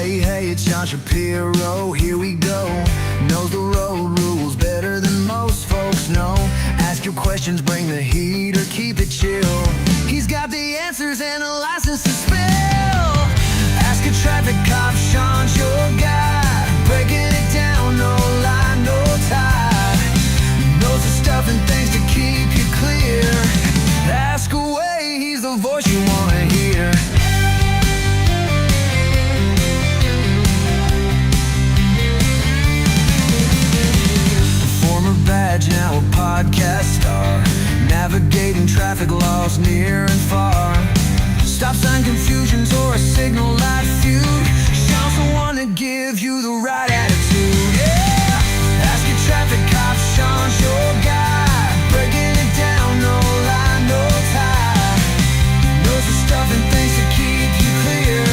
Hey, it's John Shapiro, here we go. Knows the road rules better than most folks know. Ask your questions, bring the heat or keep it chill. He's got the answers and a license to spill. Ask a traffic cop, Sean's your guy. Breaking it down, no lie, no tie. Knows the stuff and things to keep you clear. Ask away, he's the voice you want to hear. Badge, now a podcast star, navigating traffic laws near and far. Stop sign confusions or a signal light feud. Sean's the one to give you the right attitude. Yeah, ask your traffic cop, Sean's your guy. Breaking it down, no lie, no tie. Knows the stuff and things to keep you clear.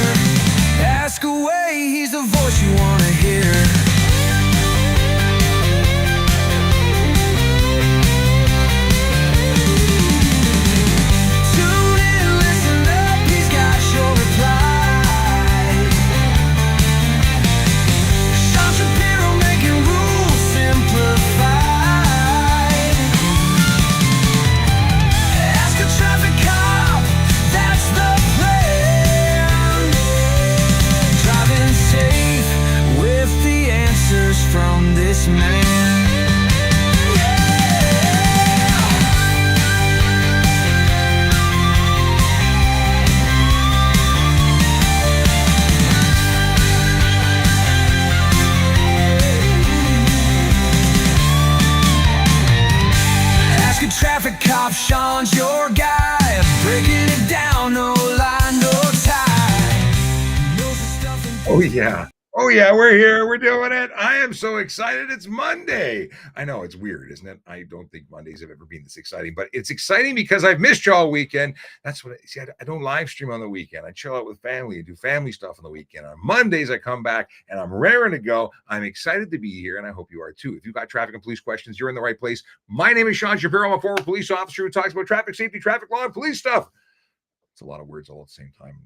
Ask away, he's the voice you want to hear. From this man. Ask a traffic cop, Sean's your guy. Breaking it down, no lie, no tie. Knows the stuff and Oh yeah. Oh yeah, we're here. We're doing it. I am so excited. It's Monday. I know it's weird, isn't it? I don't think Mondays have ever been this exciting, but it's exciting because I've missed you all weekend. That's what I don't live stream on the weekend. I chill out with family and do family stuff on the weekend. On Mondays, I come back and I'm raring to go. I'm excited to be here, and I hope you are too. If you've got traffic and police questions, you're in the right place. My name is Sean Shapiro. I'm a former police officer who talks about traffic safety, traffic law, and police stuff. It's a lot of words all at the same time.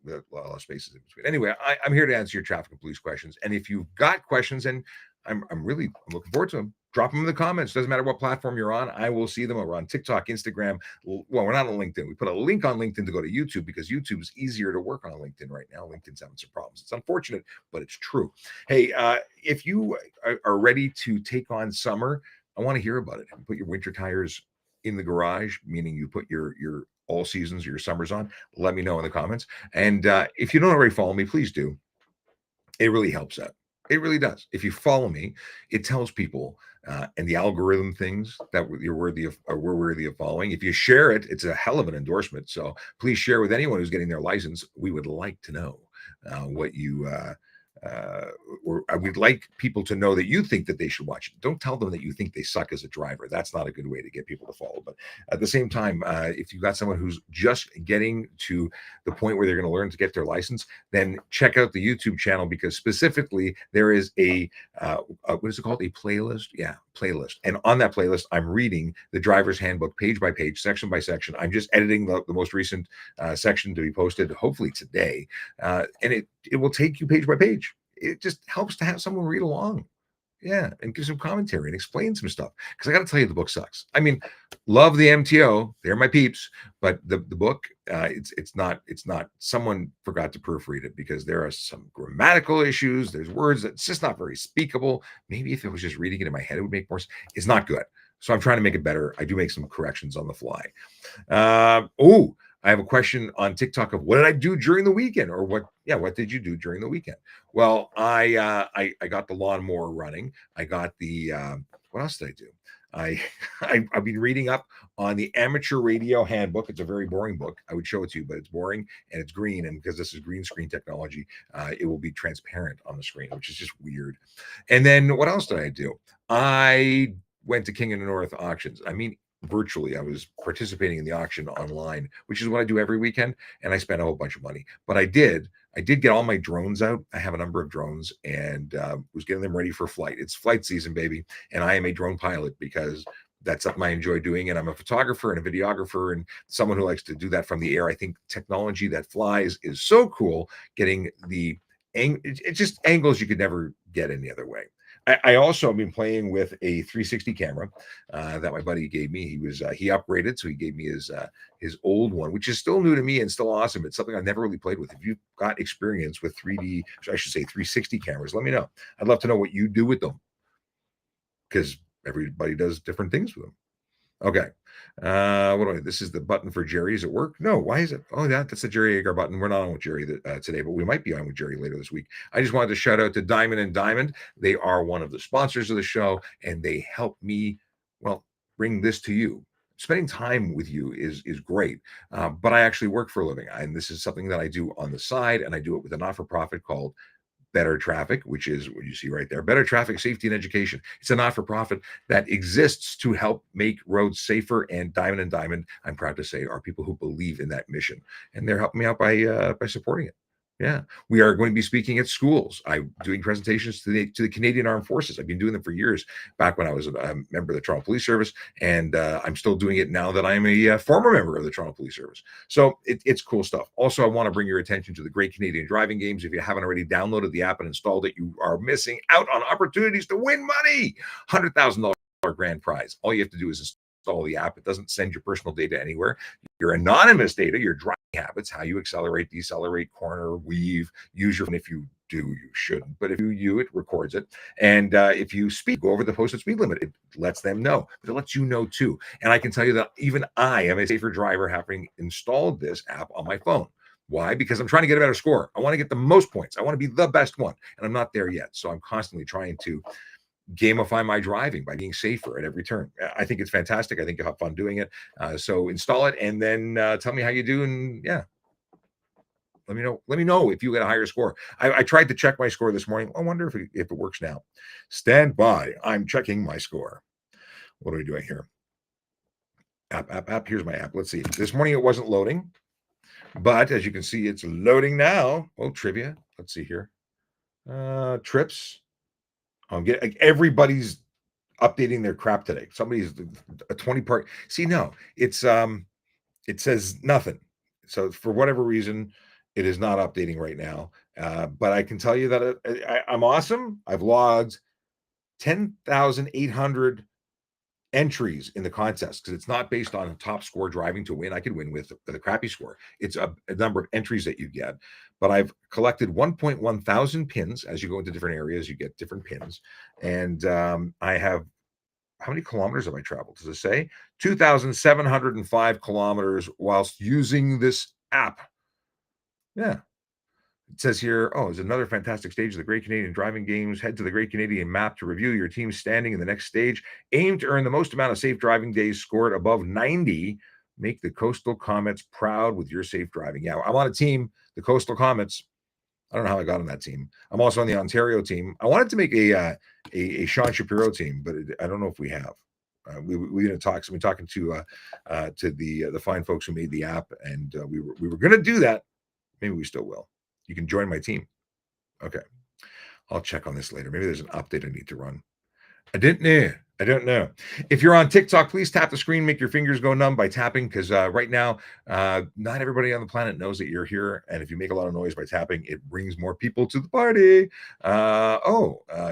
A lot of spaces in between. Anyway, I'm here to answer your traffic and police questions. And if you've got questions, and I'm looking forward to them, drop them in the comments. Doesn't matter what platform you're on. I will see them. We're on TikTok, Instagram. Well, we're not on LinkedIn. We put a link on LinkedIn to go to YouTube because YouTube is easier to work on LinkedIn right now. LinkedIn's having some problems. It's unfortunate, but it's true. Hey, if you are ready to take on summer, I want to hear about it. Put your winter tires in the garage, meaning you put your all seasons or your summers on. Let me know in the comments. And if you don't already follow me, please do. It really helps out. It really does. If you follow me, it tells people and the algorithm things that we're worthy of following. If you share it, it's a hell of an endorsement. So please share with anyone who's getting their license. We would like to know what you or I would like people to know that you think that they should watch it. Don't tell them that you think they suck as a driver. That's not a good way to get people to follow. But at the same time, if you've got someone who's just getting to the point where they're going to learn to get their license, then check out the YouTube channel, because specifically there is a what is it called? A playlist? Yeah, playlist. And on that playlist, I'm reading the driver's handbook page by page, section by section. I'm just editing the most recent section to be posted, hopefully today. And it will take you page by page. It just helps to have someone read along. Yeah, and give some commentary and explain some stuff. Because I got to tell you, the book sucks. I mean, love the MTO. They're my peeps. But the book, it's not. Someone forgot to proofread it, because there are some grammatical issues. There's words that's just not very speakable. Maybe if it was just reading it in my head, it would make more sense. It's not good. So I'm trying to make it better. I do make some corrections on the fly. I have a question on TikTok of what did I do during the weekend, or what did you do during the weekend? Well, I got the lawnmower running. I got the what else did I do? I've been reading up on the Amateur Radio Handbook. It's a very boring book. I would show it to you, but it's boring and it's green. And because this is green screen technology, it will be transparent on the screen, which is just weird. And then what else did I do? I went to King of the North auctions. I mean, virtually, I was participating in the auction online, which is what I do every weekend, and I spent a whole bunch of money. But I did get all my drones out. I have a number of drones, and was getting them ready for flight. It's flight season, baby, and I am a drone pilot because that's something I enjoy doing. And I'm a photographer and a videographer and someone who likes to do that from the air. I think technology that flies is so cool. Getting the it's just angles you could never get any other way. I also have been playing with a 360 camera that my buddy gave me. He upgraded, so he gave me his old one, which is still new to me and still awesome. It's something I've never really played with. If you've got experience with 3D, I should say 360 cameras, let me know. I'd love to know what you do with them, because everybody does different things with them. Okay. This is the button for Jerry's at work. No, why is it? Oh, that's the Jerry Agar button. We're not on with Jerry today, but we might be on with Jerry later this week. I just wanted to shout out to Diamond and Diamond. They are one of the sponsors of the show, and they help me, bring this to you. Spending time with you is great, but I actually work for a living, and this is something that I do on the side, and I do it with a not-for-profit called Better Traffic, which is what you see right there. Better Traffic Safety and Education. It's a not-for-profit that exists to help make roads safer. And Diamond, I'm proud to say, are people who believe in that mission, and they're helping me out by supporting it. Yeah, we are going to be speaking at schools. I'm doing presentations to the Canadian Armed Forces. I've been doing them for years, back when I was a member of the Toronto Police Service, and I'm still doing it now that I'm a former member of the Toronto Police Service. So it's cool stuff. Also, I want to bring your attention to the Great Canadian Driving Games. If you haven't already downloaded the app and installed it, you are missing out on opportunities to win money. $100,000 grand prize. All you have to do is install the app. It doesn't send your personal data anywhere. Your anonymous data, your driving habits, how you accelerate, decelerate, corner, weave, use your phone. If you do, you shouldn't, but if you it records it. And if you speed, go over the posted speed limit, it lets them know, but it lets you know too. And I can tell you that even I am a safer driver, having installed this app on my phone. Why? Because I'm trying to get a better score. I want to get the most points. I want to be the best one, and I'm not there yet. So I'm constantly trying to gamify my driving by being safer at every turn. I think it's fantastic. I think you'll have fun doing it. So install it, and then tell me how you do. And yeah, let me know if you get a higher score. I tried to check my score this morning. I wonder if it works now. Stand by. I'm checking my score. What are we doing here? App. Here's my app. Let's see. This morning it wasn't loading, but as you can see, it's loading now. Oh, trivia. Let's see here. Trips. Everybody's updating their crap today. Somebody's a 20-part. See, no, it says nothing. So for whatever reason, it is not updating right now. But I can tell you that I'm awesome. I've logged 10,800 entries in the contest, because it's not based on a top score driving to win. I could win with a crappy score. It's a number of entries that you get. But I've collected 1.1 thousand pins. As you go into different areas, you get different pins. And I have, how many kilometers have I traveled? Does it say? 2,705 kilometers whilst using this app. Yeah. It says here, it's another fantastic stage of the Great Canadian Driving Games. Head to the Great Canadian map to review your team's standing in the next stage. Aim to earn the most amount of safe driving days scored above 90. Make the Coastal Comets proud with your safe driving. Yeah, I'm on a team, the Coastal Comets. I don't know how I got on that team. I'm also on the Ontario team. I wanted to make a Sean Shapiro team, but I don't know if we have. We didn't talk. So we're talking to the fine folks who made the app, and we were going to do that. Maybe we still will. You can join my team. Okay. I'll check on this later. Maybe there's an update I need to run. I don't know. If you're on TikTok, please tap the screen, make your fingers go numb by tapping, because right now, not everybody on the planet knows that you're here. And if you make a lot of noise by tapping, it brings more people to the party.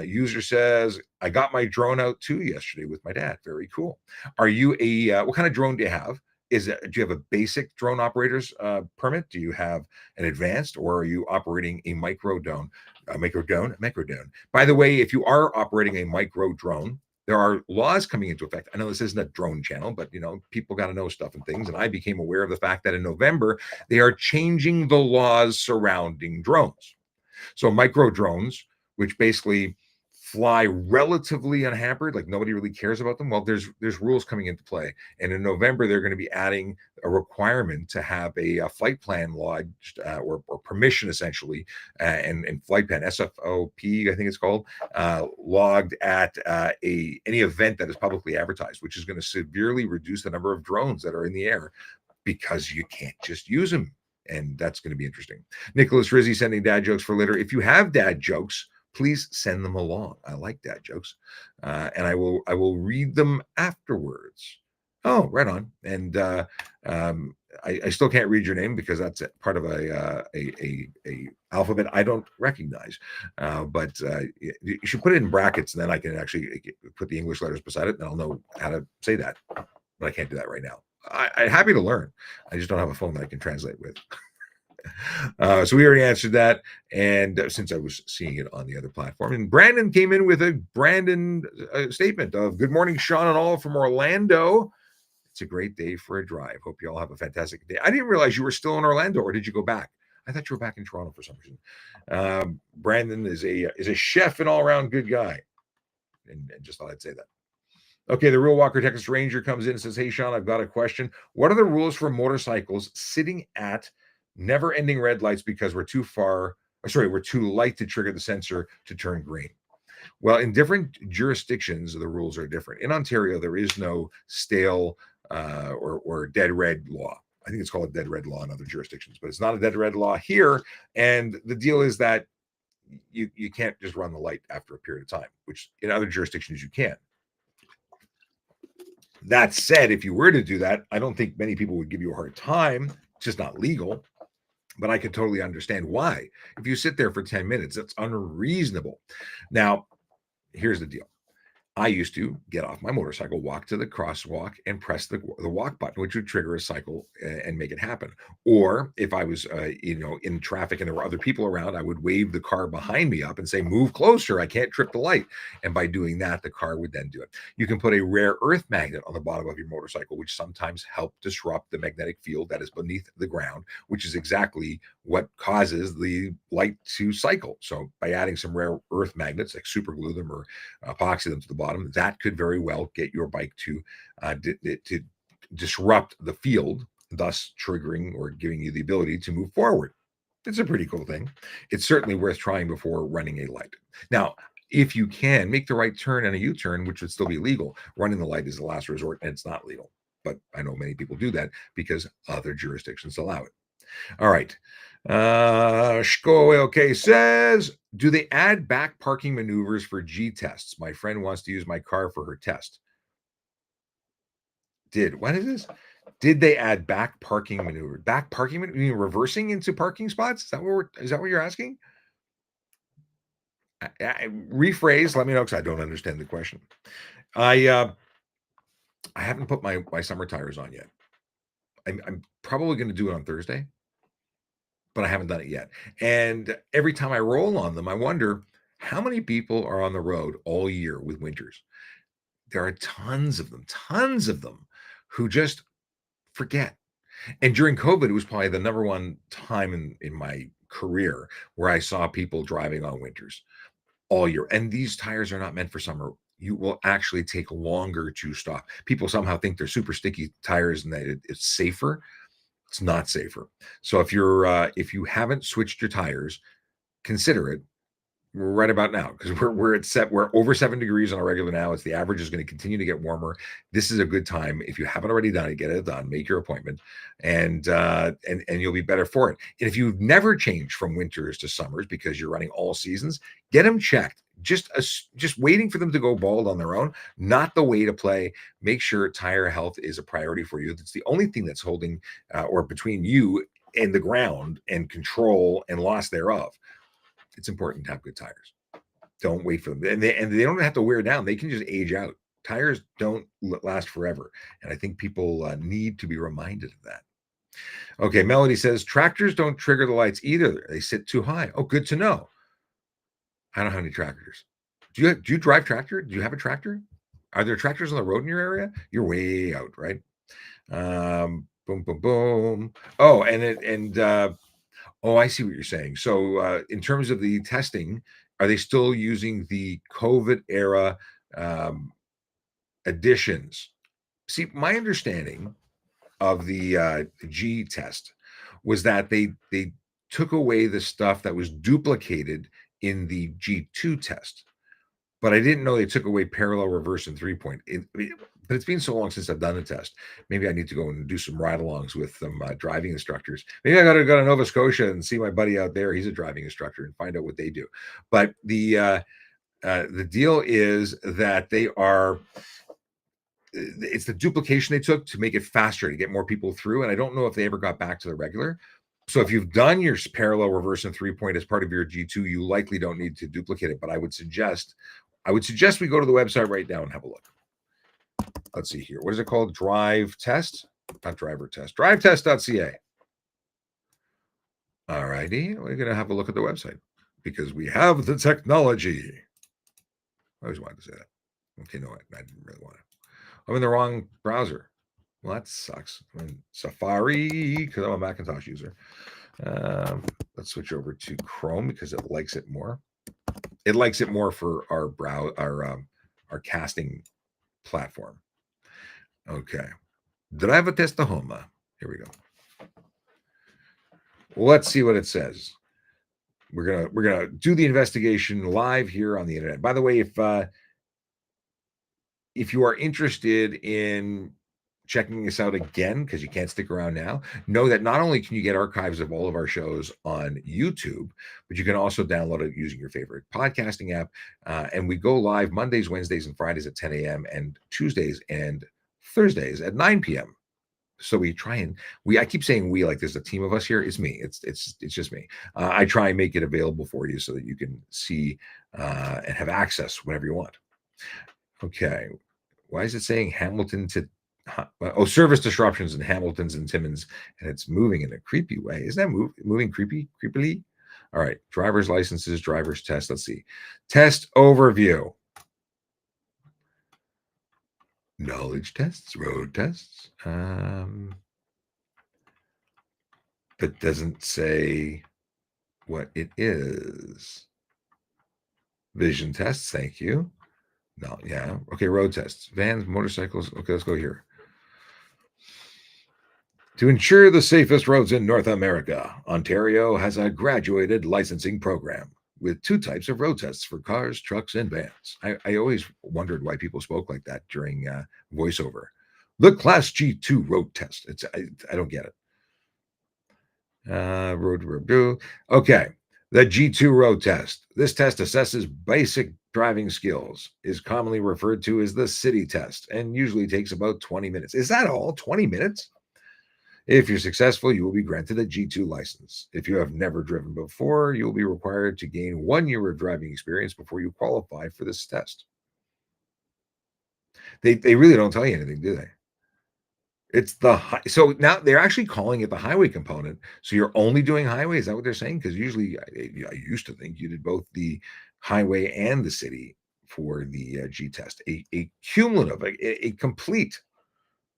User says, I got my drone out too yesterday with my dad. Very cool. Are you what kind of drone do you have? Do you have a basic drone operator's permit? Do you have an advanced, or are you operating a micro drone? Micro drone. By the way, if you are operating a micro drone, there are laws coming into effect. I know this isn't a drone channel, but people got to know stuff and things. And I became aware of the fact that in November, they are changing the laws surrounding drones. So micro drones, which basically fly relatively unhampered, like nobody really cares about them. Well, there's rules coming into play, and in November they're going to be adding a requirement to have a flight plan lodged or permission, essentially, and flight plan SFOP, I think it's called, logged at any event that is publicly advertised, which is going to severely reduce the number of drones that are in the air, because you can't just use them, and that's going to be interesting. Nicholas Rizzi sending dad jokes for later. If you have dad jokes, please send them along. I like dad jokes, and I will read them afterwards. Oh, right on. And I still can't read your name because that's part of a alphabet I don't recognize. But you should put it in brackets, and then I can actually put the English letters beside it, and I'll know how to say that. But I can't do that right now. I'm happy to learn. I just don't have a phone that I can translate with. So we already answered that, and since I was seeing it on the other platform, and Brandon came in with a Brandon statement of "Good morning, Sean and all from Orlando. It's a great day for a drive. Hope you all have a fantastic day." I didn't realize you were still in Orlando, or did you go back? I thought you were back in Toronto for some reason. Brandon is a chef and all around good guy, and just thought I'd say that. Okay, the Real Walker Texas Ranger comes in and says, "Hey Sean, I've got a question. What are the rules for motorcycles sitting at never-ending red lights because we're too far? We're too light to trigger the sensor to turn green?" Well, in different jurisdictions, the rules are different. In Ontario, there is no stale or dead red law. I think it's called a dead red law in other jurisdictions, but it's not a dead red law here. And the deal is that you can't just run the light after a period of time, which in other jurisdictions you can. That said, if you were to do that, I don't think many people would give you a hard time. It's just not legal. But I could totally understand why. If you sit there for 10 minutes, that's unreasonable. Now, here's the deal. I used to get off my motorcycle, walk to the crosswalk, and press the walk button, which would trigger a cycle and make it happen. Or if I was, in traffic and there were other people around, I would wave the car behind me up and say, "Move closer, I can't trip the light." And by doing that, the car would then do it. You can put a rare earth magnet on the bottom of your motorcycle, which sometimes help disrupt the magnetic field that is beneath the ground, which is exactly what causes the light to cycle. So by adding some rare earth magnets, like super glue them or epoxy them to the bottom, that could very well get your bike to disrupt the field, thus triggering or giving you the ability to move forward. It's a pretty cool thing. It's certainly worth trying before running a light. Now, if you can make the right turn and a U-turn, which would still be legal, running the light is the last resort and it's not legal. But I know many people do that because other jurisdictions allow it. All right. Shko says, "Do they add back parking maneuvers for G tests? My friend wants to use my car for her test." What is this? Did they add back parking maneuver? Back parking maneuver? You mean reversing into parking spots? Is that what you're asking? Rephrase. Let me know because I don't understand the question. I haven't put my summer tires on yet. I'm probably going to do it on Thursday, but I haven't done it yet. And every time I roll on them, I wonder how many people are on the road all year with winters. There are tons of them who just forget. And during COVID, it was probably the number one time in my career where I saw people driving on winters all year. And these tires are not meant for summer. You will actually take longer to stop. People somehow think they're super sticky tires and that it's safer. It's not safer. So if you haven't switched your tires, consider it right about now because we're over 7 degrees on a regular now. It's the average is going to continue to get warmer. This is a good time. If you haven't already done it, get it done. Make your appointment, and you'll be better for it. And if you've never changed from winters to summers because you're running all seasons, get them checked. Just waiting for them to go bald on their own, not the way to play. Make sure tire health is a priority for you. It's the only thing that's holding or between you and the ground and control and loss thereof. It's important to have good tires. Don't wait for them. And they don't have to wear down. They can just age out. Tires don't last forever. And I think people need to be reminded of that. Okay, Melody says, "Tractors don't trigger the lights either. They sit too high." Oh, good to know. I don't have any tractors. Do you drive tractor? Do you have a tractor? Are there tractors on the road in your area? You're way out, right? Boom, boom, boom. Oh, I see what you're saying. So, in terms of the testing, are they still using the COVID era additions? See, my understanding of the G test was that they took away the stuff that was duplicated in the G2 test, but I didn't know they took away parallel, reverse, and 3-point. But it's been so long since I've done the test. Maybe I need to go and do some ride-alongs with some driving instructors. Maybe I got to go to Nova Scotia and see my buddy out there. He's a driving instructor and find out what they do. But the deal is that they are it's the duplication they took to make it faster to get more people through. And I don't know if they ever got back to the regular. So if you've done your parallel, reverse, and 3-point as part of your G2, you likely don't need to duplicate it. But I would suggest we go to the website right now and have a look. Let's see here. What is it called? Drive test? Not driver test. Drivetest.ca. All righty. We're going to have a look at the website because we have the technology. I always wanted to say that. Okay, no, I didn't really want to. I'm in the wrong browser. Well, that sucks. I'm in Safari because I'm a Macintosh user. Let's switch over to Chrome because it likes it more. It likes it more for our casting platform. Okay. Drive a Testahoma. Here we go. Let's see what it says. We're gonna do the investigation live here on the internet. By the way, if you are interested in checking this out again, because you can't stick around now, know that not only can you get archives of all of our shows on YouTube, but you can also download it using your favorite podcasting app. And we go live Mondays, Wednesdays, and Fridays at 10 a.m. and Tuesdays and Thursdays at 9 p.m. So I keep saying we like there's a team of us here. It's me. It's just me. I try and make it available for you so that you can see and have access whenever you want. Okay. Why is it saying Hamilton to service disruptions in Hamilton's and Timmins, and it's moving in a creepy way. Isn't that moving creepily? All right. Driver's licenses, driver's test. Let's see. Test overview. Knowledge tests, road tests. But doesn't say what it is. Vision tests. Thank you. No, yeah. Okay, road tests. Vans, motorcycles. Okay, let's go here. To ensure the safest roads in North America, Ontario has a graduated licensing program with 2 types of road tests for cars, trucks, and vans. I always wondered why people spoke like that during voiceover. The Class G2 road test. I don't get it. Road review. Okay. The G2 road test. This test assesses basic driving skills, is commonly referred to as the city test, and usually takes about 20 minutes. Is that all? 20 minutes? If you're successful, you will be granted a G2 license. If you have never driven before, you will be required to gain 1 year of driving experience before you qualify for this test. They really don't tell you anything, do they? It's so now they're actually calling it the highway component. So you're only doing highway. Is that what they're saying? Because usually I used to think you did both the highway and the city for the G test, a cumulative, a complete,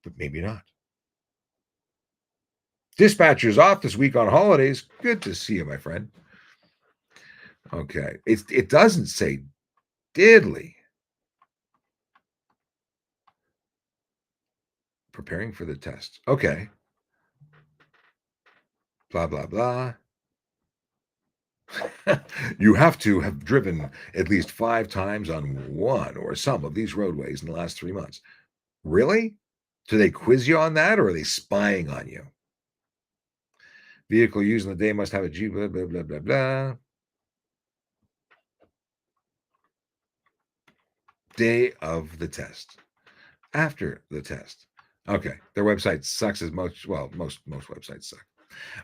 but maybe not. Dispatcher's off this week on holidays. Good to see you, my friend. Okay. It doesn't say diddly. Preparing for the test. Okay. Blah, blah, blah. You have to have driven at least 5 times on one or some of these roadways in the last 3 months. Really? Do they quiz you on that, or are they spying on you? Vehicle used in the day must have a G, blah, blah, blah, blah, blah. Day of the test. After the test. Okay. Their website sucks as much. Well, most websites suck.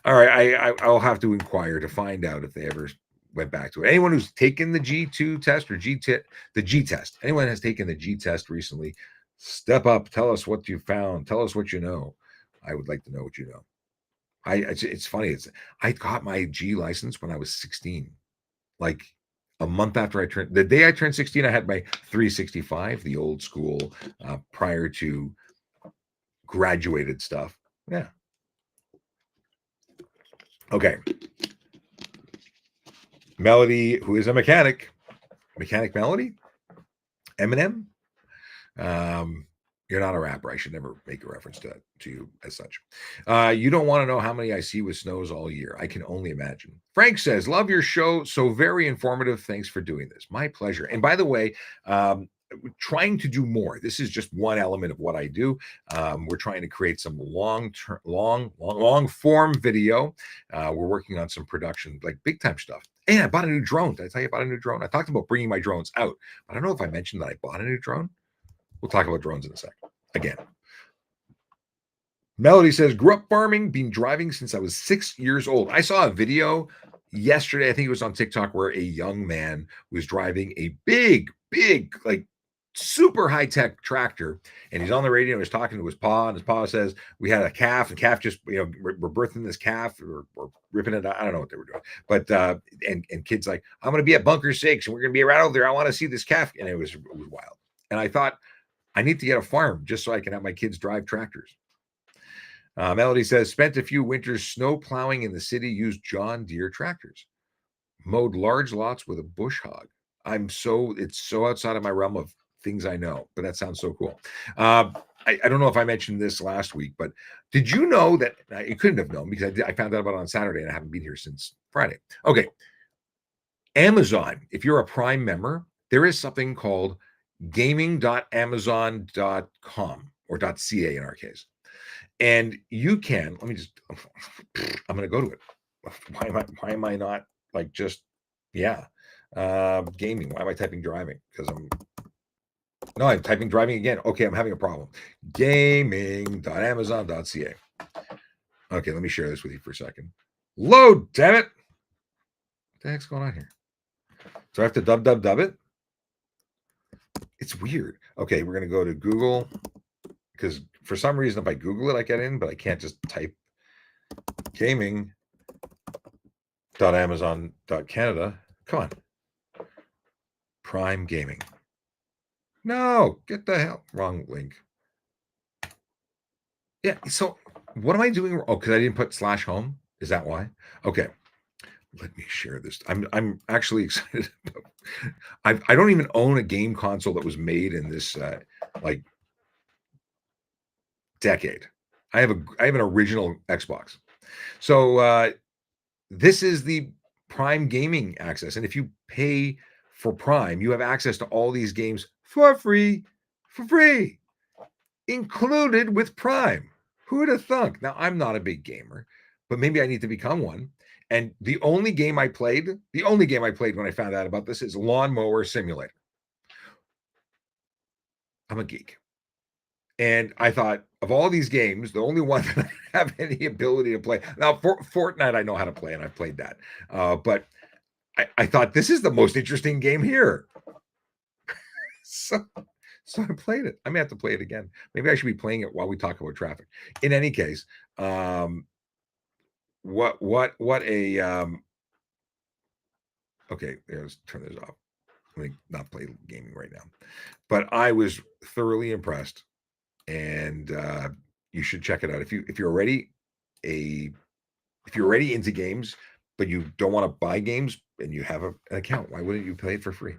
All right. I'll have to inquire to find out if they ever went back to it. Anyone who's taken the G2 test or the G test, anyone has taken the G test recently, step up. Tell us what you found. Tell us what you know. I would like to know what you know. It's funny. I got my G license when I was 16, like a month after the day I turned 16, I had my 365, the old school, prior to graduated stuff. Yeah. Okay. Melody, who is a mechanic Melody, Eminem. You're not a rapper. I should never make a reference to you as such. You don't want to know how many I see with snows all year. I can only imagine. Frank says, love your show. So very informative. Thanks for doing this. My pleasure. And by the way, trying to do more. This is just one element of what I do. We're trying to create some long form video. We're working on some production, like big time stuff. And I bought a new drone. Did I tell you about a new drone? I talked about bringing my drones out. I don't know if I mentioned that I bought a new drone. We'll talk about drones in a second. again. Melody says, grew up farming, been driving since I was 6 years old. I saw a video yesterday, I think it was on TikTok, where a young man was driving a big, like super high-tech tractor, and he's on the radio, he's talking to his pa, and his pa says, we had a calf, and calf just, we're birthing this calf, or ripping it out. I don't know what they were doing. But and kids like, I'm gonna be at Bunker 6, and we're gonna be right over there. I want to see this calf. And it was wild. And I thought, I need to get a farm just so I can have my kids drive tractors. Melody says, spent a few winters snow plowing in the city, used John Deere tractors, mowed large lots with a bush hog. It's so outside of my realm of things I know, but that sounds so cool. I don't know if I mentioned this last week, but did you know that you couldn't have known, because I found out about it on Saturday and I haven't been here since Friday. Okay. Amazon, if you're a Prime member, there is something called gaming.amazon.com or .ca in our case. And you can, I'm going to go to it. Why am I not like just, gaming? Why am I typing driving? Because I'm typing driving again. Okay, I'm having a problem. Gaming.amazon.ca. Okay, let me share this with you for a second. Load, damn it. What the heck's going on here? So I have to dub it. It's weird. Okay, we're going to go to Google, because for some reason, if I Google it, I get in, but I can't just type gaming.amazon.canada. Come on. Prime Gaming. No, get the hell. Wrong link. Yeah, so what am I doing? Oh, because I didn't put /home. Is that why? Okay. Let me share this. I'm actually excited. I don't even own a game console that was made in this decade. I have an original Xbox. So this is the Prime Gaming access, and if you pay for Prime, you have access to all these games for free, included with Prime. Who would have thunk? Now, I'm not a big gamer, but maybe I need to become one. And the only game I played when I found out about this is Lawnmower Simulator. I'm a geek. And I thought, of all these games, the only one that I have any ability to play. Now, Fortnite, I know how to play, and I've played that. But I thought, this is the most interesting game here. So I played it. I may have to play it again. Maybe I should be playing it while we talk about traffic. In any case, okay, let's turn this off. Let me not play gaming right now. But I was thoroughly impressed, and you should check it out. If you're already into games, but you don't want to buy games and you have an account, why wouldn't you play it for free?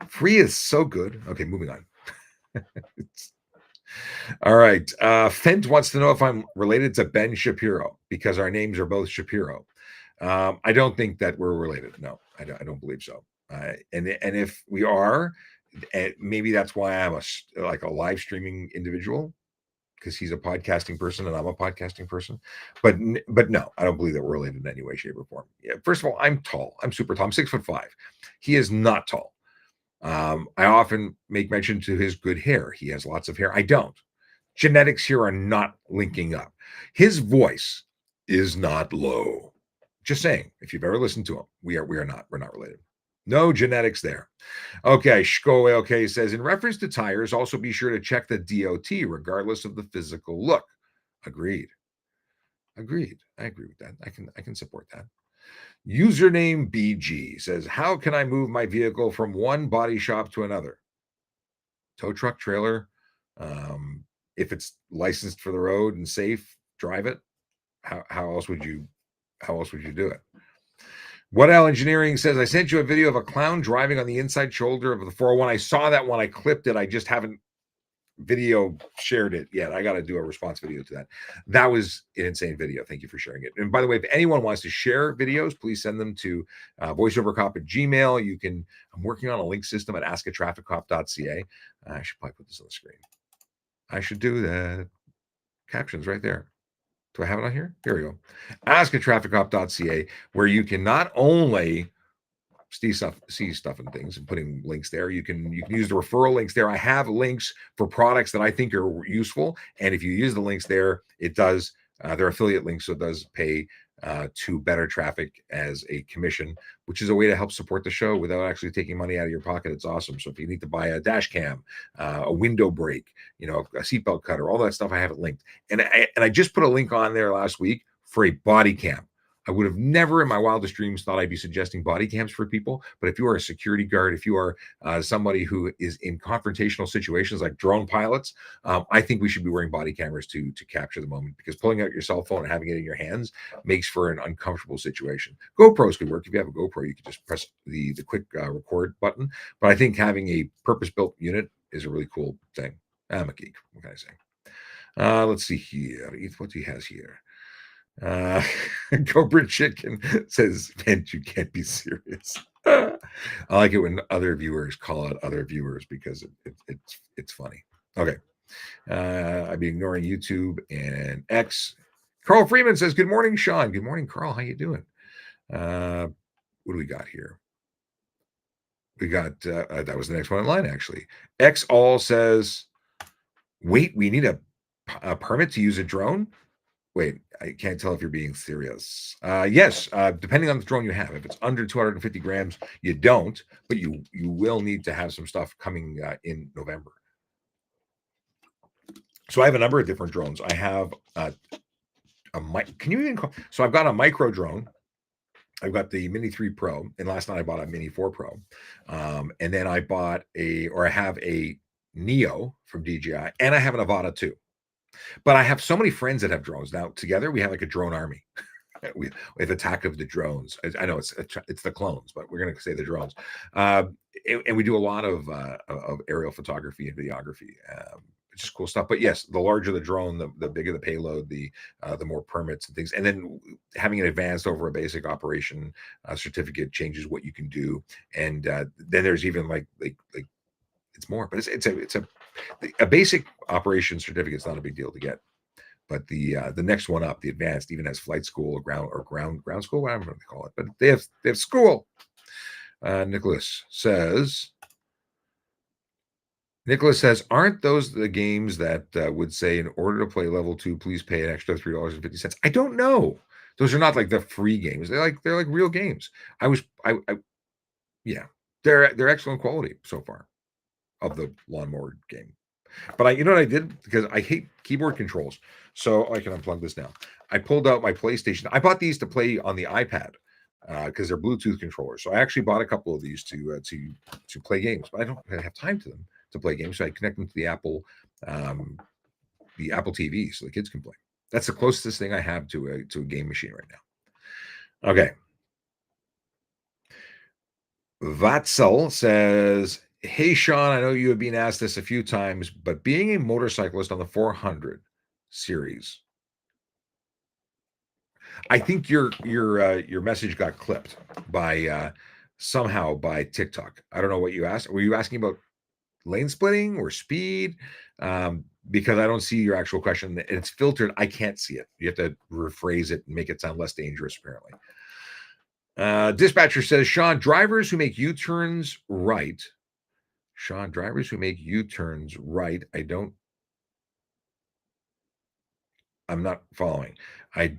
Free is so good. Okay, moving on. All right. Fent wants to know if I'm related to Ben Shapiro, because our names are both Shapiro. I don't think that we're related. No, I don't believe so. And if we are, maybe that's why I'm a live streaming individual, because he's a podcasting person and I'm a podcasting person. But no, I don't believe that we're related in any way, shape, or form. Yeah. First of all, I'm tall. I'm super tall. I'm 6'5". He is not tall. I often make mention to his good hair. He has lots of hair. I don't. Genetics here are not linking up. His voice is not low. Just saying, if you've ever listened to him, we're not related. No genetics there. Okay, Shko okay says, in reference to tires, also be sure to check the DOT regardless of the physical look. Agreed. I agree with that. I can support that. Username BG says, how can I move my vehicle from one body shop to another? Tow truck, trailer. If it's licensed for the road and safe, drive it. How else would you do it? What Al Engineering says, I sent you a video of a clown driving on the inside shoulder of the 401. I saw that one. I clipped it. I just haven't video shared it yet. I got to do a response video to that. That was an insane video. Thank you for sharing it. And by the way, if anyone wants to share videos, please send them to voiceovercop@gmail. I'm working on a link system at askatrafficcop.ca. I should probably put this on the screen. I should do that. Captions right there. Do I have it on here? Here we go. Askatrafficcop.ca, where you can not only see stuff and things and putting links there. You can use the referral links there. I have links for products that I think are useful, and if you use the links there, it does. They're affiliate links, so it does pay to Better Traffic as a commission, which is a way to help support the show without actually taking money out of your pocket. It's awesome. So if you need to buy a dash cam, a window brake, a seatbelt cutter, all that stuff, I have it linked. And I just put a link on there last week for a body cam. I would have never in my wildest dreams thought I'd be suggesting body cams for people. But if you are a security guard, if you are somebody who is in confrontational situations like drone pilots, I think we should be wearing body cameras to capture the moment, because pulling out your cell phone and having it in your hands makes for an uncomfortable situation. GoPros could work. If you have a GoPro, you can just press the quick record button. But I think having a purpose-built unit is a really cool thing. I'm a geek. What can I say? Let's see here. What he has here. Cobra Chicken says, "Man, you can't be serious." I like it when other viewers call out other viewers because it's funny. Okay. I've been ignoring YouTube and X. Carl Freeman says, "Good morning, Sean." Good morning, Carl. How you doing? What do we got here? We got that was the next one in line, actually. X all says, "Wait, we need a permit to use a drone." Wait, I can't tell if you're being serious. Yes, depending on the drone you have. If it's under 250 grams, you don't, but you will need to have some stuff coming in November. So I have a number of different drones. I have can you even call? So I've got a micro drone. I've got the Mini 3 Pro, and last night I bought a Mini 4 Pro. And then I have a Neo from DJI, and I have an Avata too. But I have so many friends that have drones. Now together we have like a drone army. we have Attack of the Drones. I know it's the clones, but we're going to say the drones. And we do a lot of aerial photography and videography, which is cool stuff. But yes, the larger the drone, the bigger the payload, the more permits and things. And then having it advanced over a basic operation certificate changes what you can do. And then there's even like it's more, but it's a basic operation certificate is not a big deal to get. But the next one up, the advanced, even has flight school or ground school, whatever they call it. But they have school. Nicholas says, aren't those the games that would say, in order to play level 2, please pay an extra $3.50? I don't know. Those are not like the free games. They're like real games. Yeah, they're excellent quality so far of the lawnmower game. But you know what I did? Because I hate keyboard controls. So I can unplug this now. I pulled out my PlayStation. I bought these to play on the iPad because they're Bluetooth controllers. So I actually bought a couple of these to play games, but I don't have time to play games. So I connect them to the Apple TV so the kids can play. That's the closest thing I have to a game machine right now. Okay. Vatzel says, "Hey, Sean, I know you have been asked this a few times, but being a motorcyclist on the 400 series, I think your message got clipped by somehow by TikTok. I don't know what you asked. Were you asking about lane splitting or speed? Because I don't see your actual question. It's filtered. I can't see it. You have to rephrase it and make it sound less dangerous, apparently." Dispatcher says, "Sean, drivers who make U-turns right. Sean, drivers who make U-turns right. I'm not following. I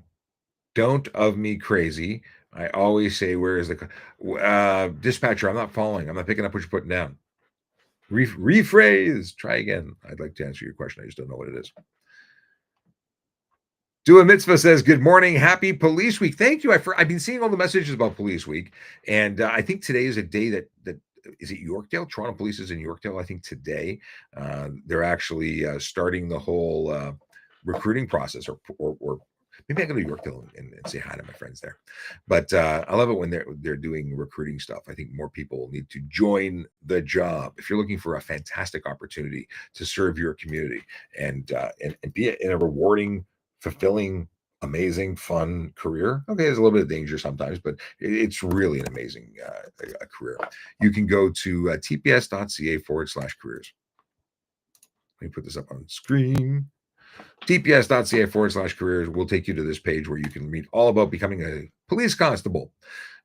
don't of me crazy. I always say, where is the dispatcher? I'm not following. I'm not picking up what you're putting down. Rephrase. Try again. I'd like to answer your question. I just don't know what it is." Dua Mitzvah says, "Good morning. Happy Police Week." Thank you. I've been seeing all the messages about Police Week. And I think today is a day that is it Yorkdale? Toronto Police is in Yorkdale, I think, today. They're actually starting the whole recruiting process, or maybe I go to Yorkdale and say hi to my friends there. But I love it when they're doing recruiting stuff. I think more people need to join the job. If you're looking for a fantastic opportunity to serve your community and be in a rewarding, fulfilling, amazing, fun career. Okay, there's a little bit of danger sometimes, but it's really an amazing career. You can go to tps.ca/careers. Let me put this up on screen. tps.ca/careers will take you to this page where you can read all about becoming a police constable,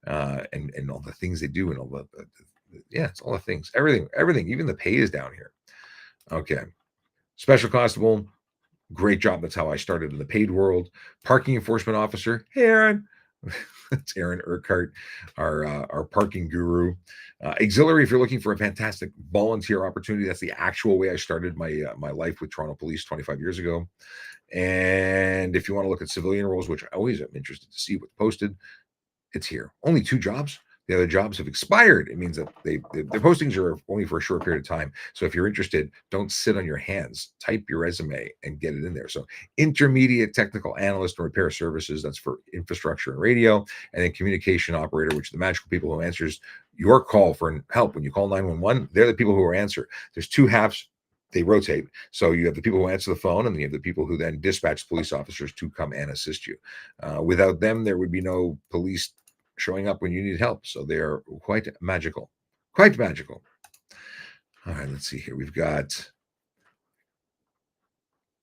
and all the things they do, and all yeah, it's all the things, everything, even the pay is down here. Okay. Special constable, great job. That's how I started in the paid world. Parking enforcement officer, hey, Aaron. It's Aaron Urquhart, our parking guru. Auxiliary, if you're looking for a fantastic volunteer opportunity, that's the actual way I started my life with Toronto Police 25 years ago. And if you want to look at civilian roles, which I always am interested to see what's posted, it's here. Only 2 jobs. The other jobs have expired. It means that their postings are only for a short period of time. So if you're interested, don't sit on your hands. Type your resume and get it in there. So intermediate technical analyst and repair services, that's for infrastructure and radio, and then communication operator, which are the magical people who answers your call for help. When you call 911, they're the people who are answer. There's 2 halves. They rotate. So you have the people who answer the phone, and then you have the people who then dispatch police officers to come and assist you. Without them, there would be no police showing up when you need help. So they're quite magical. Quite magical. All right, let's see here. We've got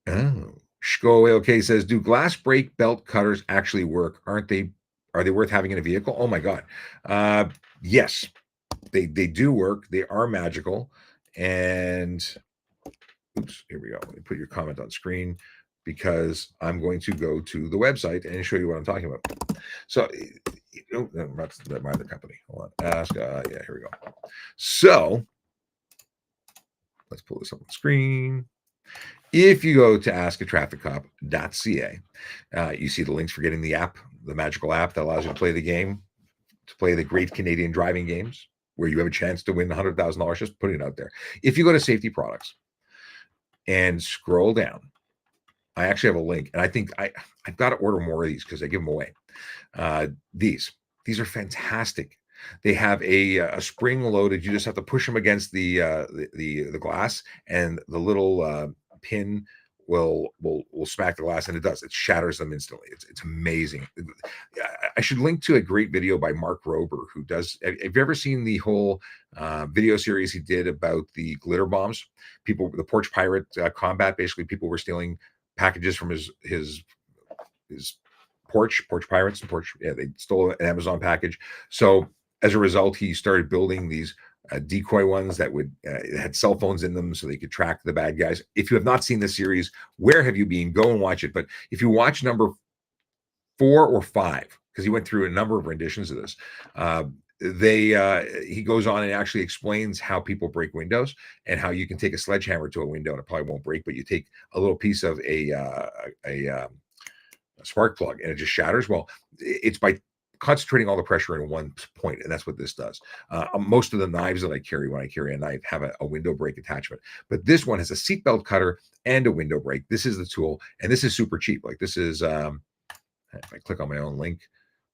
Shko says, do glass brake belt cutters actually work? Are they worth having in a vehicle? Oh my God. Yes, they do work. They are magical. And oops, here we go. Let me put your comment on screen, because I'm going to go to the website and show you what I'm talking about. So, that's my other company. Hold on. Ask. Yeah, here we go. So, let's pull this up on the screen. If you go to askatrafficcop.ca, you see the links for getting the app, the magical app that allows you to play the game, to play the great Canadian driving games, where you have a chance to win $100,000. Just putting it out there. If you go to safety products and scroll down, I actually have a link, and I think I've got to order more of these because I give them away. These are fantastic. They have a spring loaded. You just have to push them against the glass, and the little pin will smack the glass, and it does. It shatters them instantly. It's amazing. I should link to a great video by Mark Rober, who does. Have you ever seen the whole video series he did about the glitter bombs? The Porch Pirate combat. Basically, people were stealing packages from his porch pirates. They stole an Amazon package. So as a result, he started building these decoy ones that had cell phones in them so they could track the bad guys. If you have not seen this series, where have you been? Go and watch it. But if you watch number 4 or 5, because he went through a number of renditions of this, he goes on and actually explains how people break windows, and how you can take a sledgehammer to a window and it probably won't break, but you take a little piece of a spark plug and it just shatters. Well, it's by concentrating all the pressure in one point, and that's what this does. Most of the knives that I carry, when I carry a knife, have a window break attachment, but this one has a seatbelt cutter and a window break. This is the tool, and this is super cheap. Like, this is if I click on my own link,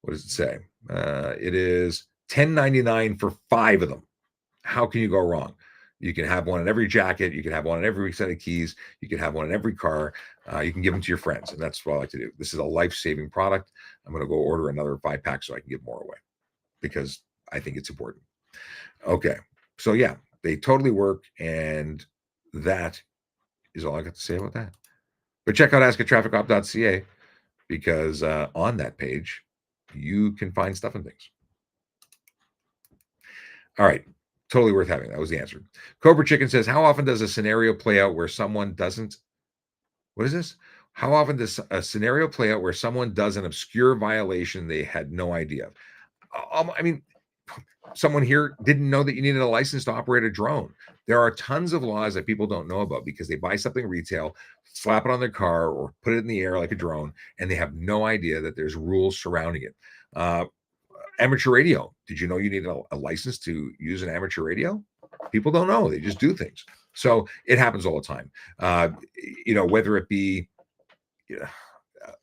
what does it say? It is $10.99 for 5 of them. How can you go wrong? You can have one in every jacket. You can have one in every set of keys. You can have one in every car. You can give them to your friends, and that's what I like to do. This is a life-saving product. I'm going to go order another 5 packs so I can give more away, because I think it's important. Okay, so yeah, they totally work, and that is all I got to say about that. But check out askatrafficcop.ca, because on that page, you can find stuff and things. All right. Totally worth having. That was the answer. Cobra Chicken says, how often does a scenario play out where someone doesn't? What is this? How often does a scenario play out where someone does an obscure violation they had no idea of? I mean, someone here didn't know that you needed a license to operate a drone. There are tons of laws that people don't know about because they buy something retail, slap it on their car, or put it in the air like a drone, and they have no idea that there's rules surrounding it. Amateur radio. Did you know you need a license to use an amateur radio? People don't know. They just do things. So it happens all the time. Whether it be,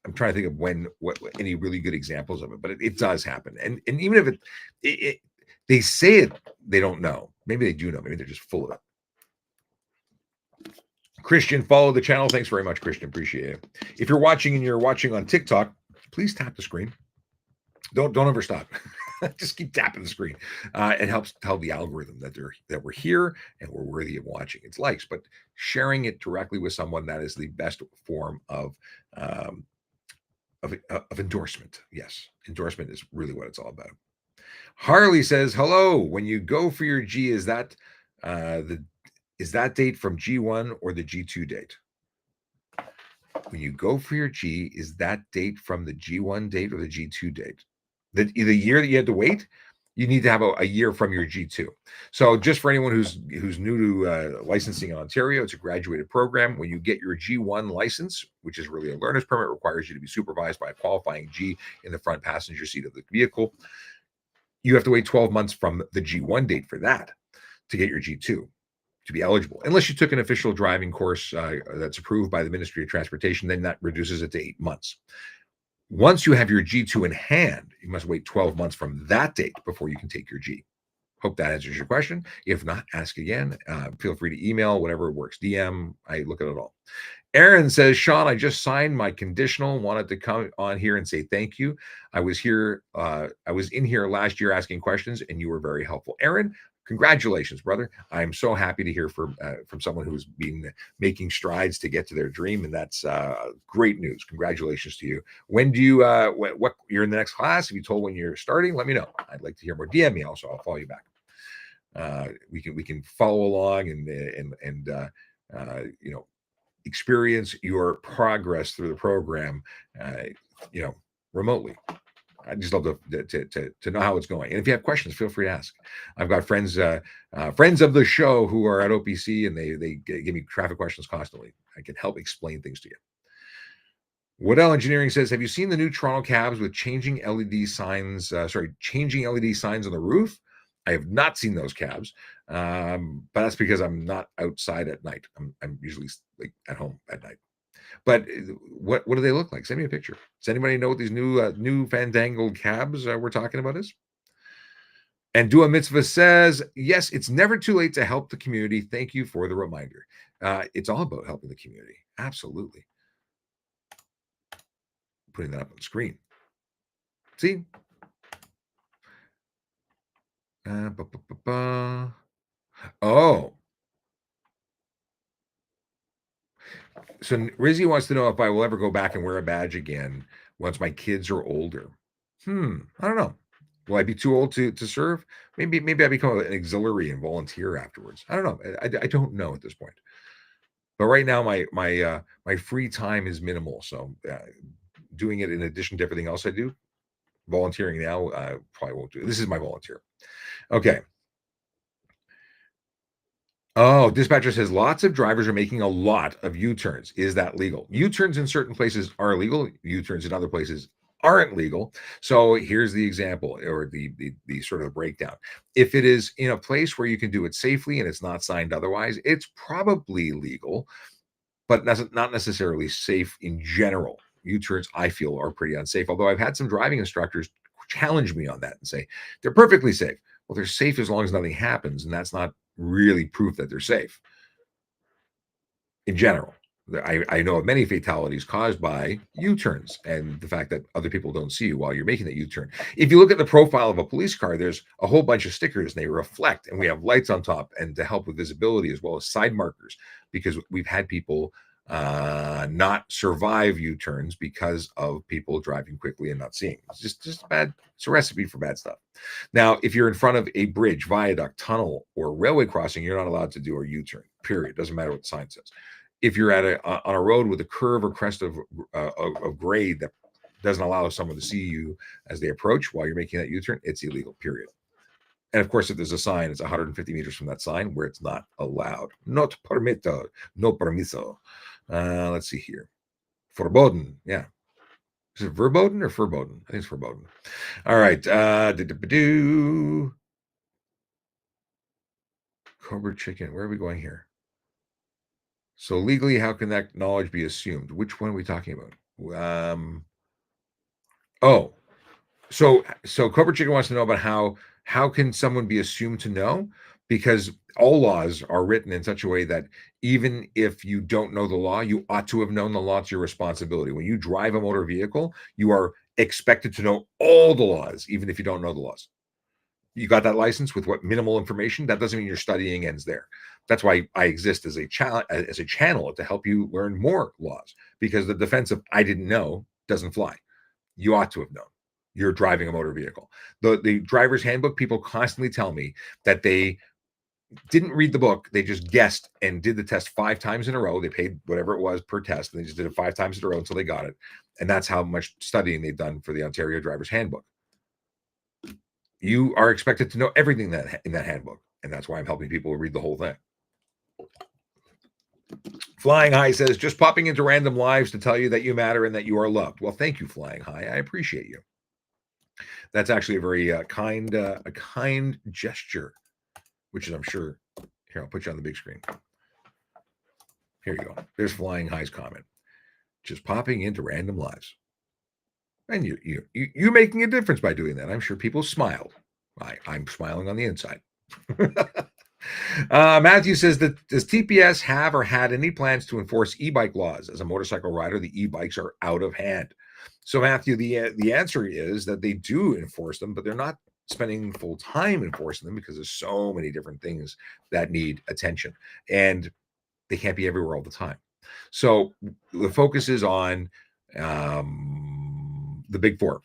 I'm trying to think of what any really good examples of it, but it does happen. And even if they say it, they don't know. Maybe they do know. Maybe they're just full of it. Christian, follow the channel. Thanks very much, Christian. Appreciate it. If you're watching and you're watching on TikTok, please tap the screen. Don't ever stop. Just keep tapping the screen. It helps tell the algorithm that we're here and we're worthy of watching its likes. But sharing it directly with someone, that is the best form um, of endorsement. Yes, endorsement is really what it's all about. Harley says, "Hello. When you go for your G, the is that date from G1 or the G2 date? When you go for your G, is that date from the G1 date or the G2 date? The year that you had to wait, you need to have a year from your G2. So just for anyone who's new to licensing in Ontario, it's a graduated program. When you get your G1 license, which is really a learner's permit, requires you to be supervised by a qualifying G in the front passenger seat of the vehicle. You have to wait 12 months from the G1 date for that to get your G2 to be eligible, unless you took an official driving course that's approved by the Ministry of Transportation. Then that reduces it to 8 months. Once you have your G2 in hand, you must wait 12 months from that date before you can take your G. Hope that answers your question. If not, ask again. Feel free to email, whatever works. DM, I look at it all. Aaron says, Sean, I just signed my conditional. Wanted to come on here and say thank you. I was in here last year asking questions, and you were very helpful. Aaron, congratulations, brother. I'm so happy to hear from someone who's been making strides to get to their dream, and that's great news. Congratulations to you. When do you what you're in the next class? If you told when you're starting, let me know. I'd like to hear more. DM me also. I'll follow you back. We can follow along and experience your progress through the program, remotely. I just love to know how it's going. And if you have questions, feel free to ask. I've got friends of the show who are at OPC, and they give me traffic questions constantly. I can help explain things to you. Waddell Engineering says, have you seen the new Toronto cabs with changing LED signs on the roof? I have not seen those cabs, but that's because I'm not outside at night. I'm usually at home at night. But what do they look like? Send me a picture. Does anybody know what these new fandangled cabs we're talking about is? And Dua Mitzvah says, yes, it's never too late to help the community. Thank you for the reminder. It's all about helping the community. Absolutely. Putting that up on the screen. See? Oh. So Rizzy wants to know if I will ever go back and wear a badge again once my kids are older. I don't know. Will I be too old to serve? Maybe I become an auxiliary and volunteer afterwards. I don't know. I don't know at this point. But right now, my free time is minimal. So doing it in addition to everything else I do, volunteering now, probably won't do it. This is my volunteer. Okay. Oh, dispatcher says lots of drivers are making a lot of U-turns. Is that legal? U-turns in certain places are legal. U-turns in other places aren't legal. So here's the example, or the sort of breakdown. If it is in a place where you can do it safely and it's not signed otherwise, it's probably legal, but not necessarily safe in general. U-turns, I feel, are pretty unsafe. Although I've had some driving instructors challenge me on that and say they're perfectly safe. Well, they're safe as long as nothing happens, and that's not really proof that they're safe. In general, I know of many fatalities caused by U-turns and the fact that other people don't see you while you're making that U-turn. If you look at the profile of a police car, there's a whole bunch of stickers and they reflect, and we have lights on top and to help with visibility, as well as side markers, because we've had people not survive U-turns because of people driving quickly and not seeing. It's just bad. It's a recipe for bad stuff. Now, if you're in front of a bridge, viaduct, tunnel, or railway crossing, you're not allowed to do a U-turn, period. Doesn't matter what the sign says. If you're on a road with a curve or crest of grade that doesn't allow someone to see you as they approach while you're making that U-turn, it's illegal, period. And of course, if there's a sign, it's 150 meters from that sign where it's not allowed. Not permito, no permiso. Let's see here. Verboten, yeah. Is it verboten or verboten? I think it's verboten. All right. Cobra chicken. Where are we going here? So legally, how can that knowledge be assumed? Which one are we talking about? So Cobra Chicken wants to know about how can someone be assumed to know? Because all laws are written in such a way that even if you don't know the law, you ought to have known the law. It's your responsibility. When you drive a motor vehicle, you are expected to know all the laws, even if you don't know the laws. You got that license with what minimal information? That doesn't mean your studying ends there. That's why I exist as a channel to help you learn more laws, because the defense of I didn't know doesn't fly. You ought to have known. You're driving a motor vehicle. The driver's handbook, people constantly tell me that they didn't read the book. They just guessed and did the test 5 times in a row. They paid whatever it was per test, and they just did it 5 times in a row until they got it. And that's how much studying they've done for the Ontario driver's handbook. You are expected to know everything that in that handbook, and that's why I'm helping people read the whole thing. Flying High says, just popping into random lives to tell you that you matter and that you are loved. Well, thank you, Flying High. I appreciate you. That's actually a very kind gesture, which is, I'm sure, here, I'll put you on the big screen. Here you go. There's Flying High's comment. Just popping into random lives. And you making a difference by doing that. I'm sure people smiled. I'm smiling on the inside. Matthew says that does TPS have or had any plans to enforce e-bike laws? As a motorcycle rider, the e-bikes are out of hand. So Matthew, the answer is that they do enforce them, but they're not spending full time enforcing them because there's so many different things that need attention, and they can't be everywhere all the time. So the focus is on the big four.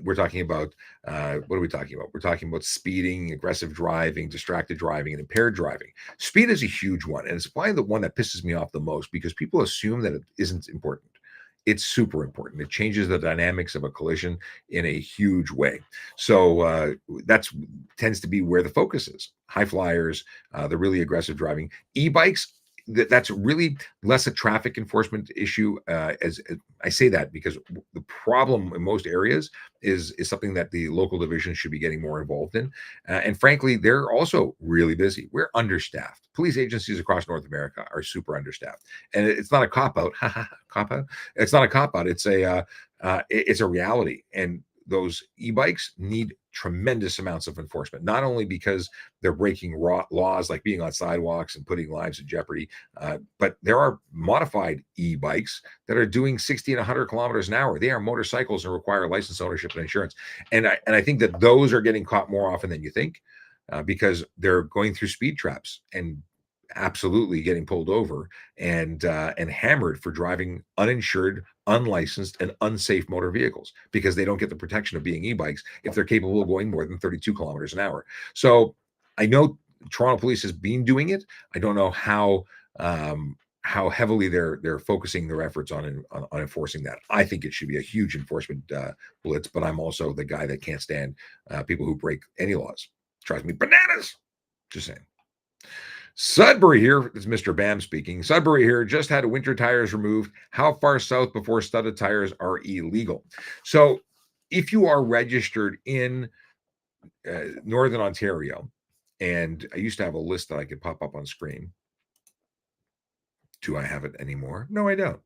We're talking about what are we talking about? We're talking about speeding, aggressive driving, distracted driving, and impaired driving. Speed is a huge one, and it's probably the one that pisses me off the most because people assume that it isn't important. It's super important. It changes the dynamics of a collision in a huge way. So that's tends to be where the focus is. High flyers, the really aggressive driving, e-bikes. That's really less a traffic enforcement issue. As I say that because the problem in most areas is something that the local division should be getting more involved in. And frankly, they're also really busy. We're understaffed. Police agencies across North America are super understaffed, and it's not a cop out. Cop out. It's not a cop out. It's a reality. And those e-bikes need tremendous amounts of enforcement, not only because they're breaking laws like being on sidewalks and putting lives in jeopardy, but there are modified e-bikes that are doing 60 and 100 kilometers an hour. They are motorcycles and require license, ownership, and insurance. And I think that those are getting caught more often than you think because they're going through speed traps and absolutely getting pulled over and hammered for driving uninsured, unlicensed, and unsafe motor vehicles because they don't get the protection of being e-bikes if they're capable of going more than 32 kilometers an hour. So I know Toronto Police has been doing it. I don't know how heavily they're focusing their efforts on enforcing that. I think it should be a huge enforcement blitz, but I'm also the guy that can't stand people who break any laws. It drives me bananas. Just saying. Sudbury here, it's Mr. Bam speaking. Sudbury here just had winter tires removed. How far south before studded tires are illegal? So if you are registered in Northern Ontario, and I used to have a list that I could pop up on screen. Do I have it anymore? No, I don't.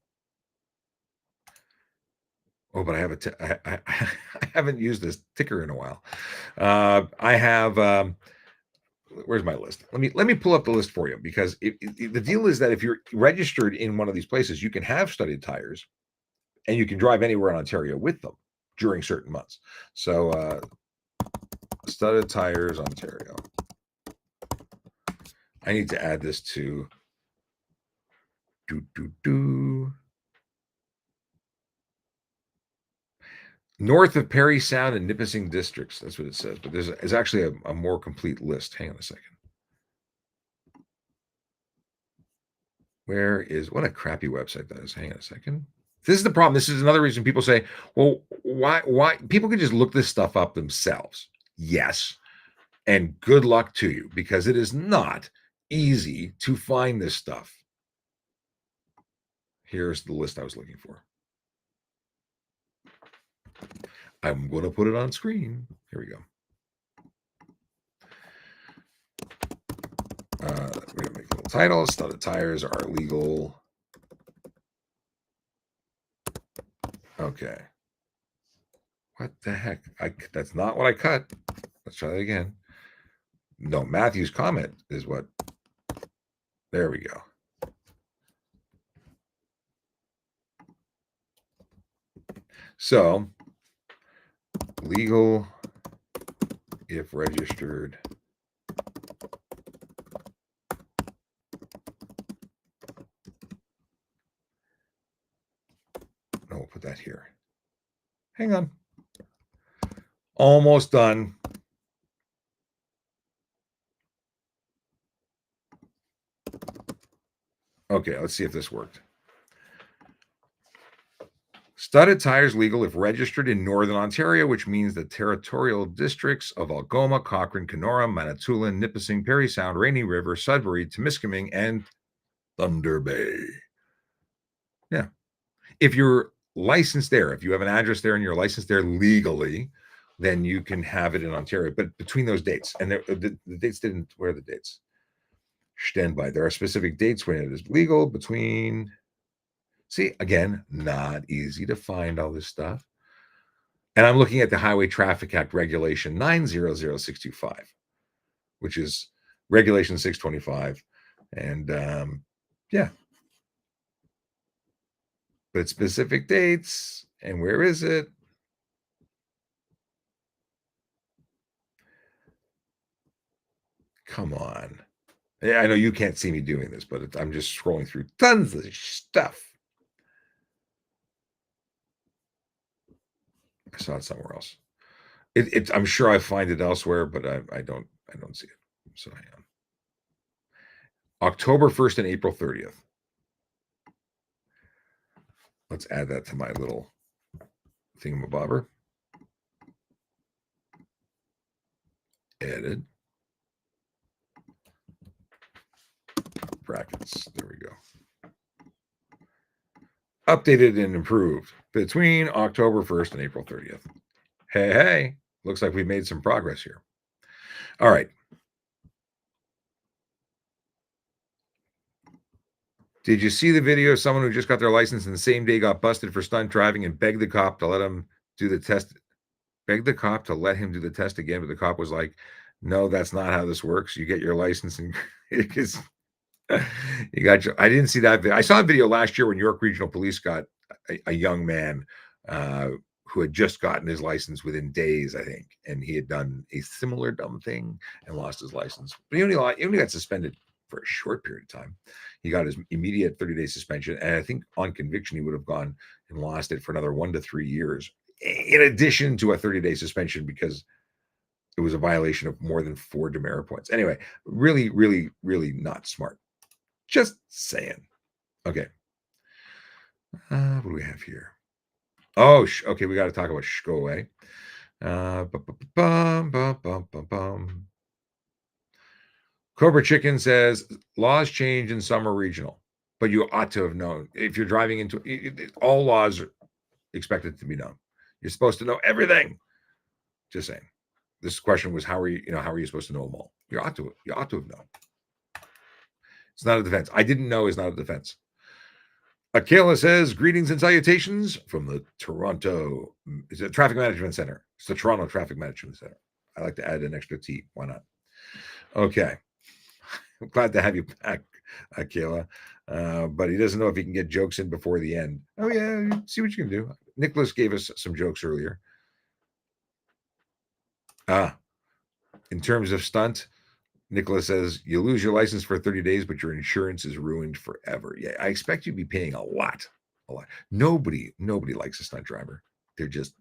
Oh, but I have I haven't used this ticker in a while. I have where's my list? Let me pull up the list for you because the deal is that if you're registered in one of these places, you can have studded tires and you can drive anywhere in Ontario with them during certain months. So studded tires, Ontario. I need to add this to north of Parry Sound and Nipissing districts. That's what it says. But there's actually a more complete list. Hang on a second. What a crappy website that is. Hang on a second. This is the problem. This is another reason people say, well, why people can just look this stuff up themselves. Yes. And good luck to you because it is not easy to find this stuff. Here's the list I was looking for. I'm going to put it on screen. Here we go. We're going to make a little title. Studded tires are legal. Okay. What the heck? That's not what I cut. Let's try that again. No, Matthew's comment is what. There we go. So, legal if registered. No, we'll put that here. Hang on. Almost done. Okay, let's see if this worked. Studded tires legal if registered in Northern Ontario, which means the territorial districts of Algoma, Cochrane, Kenora, Manitoulin, Nipissing, Parry Sound, Rainy River, Sudbury, Temiskaming, and Thunder Bay. Yeah. If you're licensed there, if you have an address there and you're licensed there legally, then you can have it in Ontario. But between those dates, and the dates didn't, where are the dates? Stand by. There are specific dates when it is legal between. See, again, not easy to find all this stuff. And I'm looking at the Highway Traffic Act Regulation 900625, which is Regulation 625. And yeah. But specific dates, and where is it? Come on. Yeah, I know you can't see me doing this, but I'm just scrolling through tons of stuff. I saw it somewhere else. I'm sure I find it elsewhere, but I don't see it. So hang on. October 1st and April 30th. Let's add that to my little thingamabobber. Edit. Brackets. There we go. Updated and improved between October 1st and April 30th. Hey, looks like we made some progress here. All right. Did you see the video of someone who just got their license and the same day got busted for stunt driving and begged the cop to let him do the test? Begged the cop to let him do the test again, but the cop was like, "No, that's not how this works. You get your license and because you got your." I didn't see that video. I saw a video last year when York Regional Police got a young man who had just gotten his license within days, I think, and he had done a similar dumb thing and lost his license. But he only got suspended for a short period of time. He got his immediate 30-day suspension, and I think on conviction he would have gone and lost it for another 1 to 3 years, in addition to a 30-day suspension because it was a violation of more than 4 demerit points. Anyway, really, really, really not smart. Just saying. Okay. What do we have here? Oh, okay. We got to talk about go away. Cobra Chicken says laws change in some are regional, but you ought to have known. If you're driving into all laws are expected to be known. You're supposed to know everything. Just saying. This question was how are you supposed to know them all? You ought to have known. It's not a defense. I didn't know is not a defense. Akela says, greetings and salutations from the Toronto Traffic Management Center. It's the Toronto Traffic Management Center. I like to add an extra T. Why not? Okay. I'm glad to have you back, Akela. But he doesn't know if he can get jokes in before the end. Oh, yeah. See what you can do. Nicholas gave us some jokes earlier. In terms of stunt, Nicholas says, you lose your license for 30 days, but your insurance is ruined forever. Yeah, I expect you to be paying a lot. Nobody likes a stunt driver. They're just,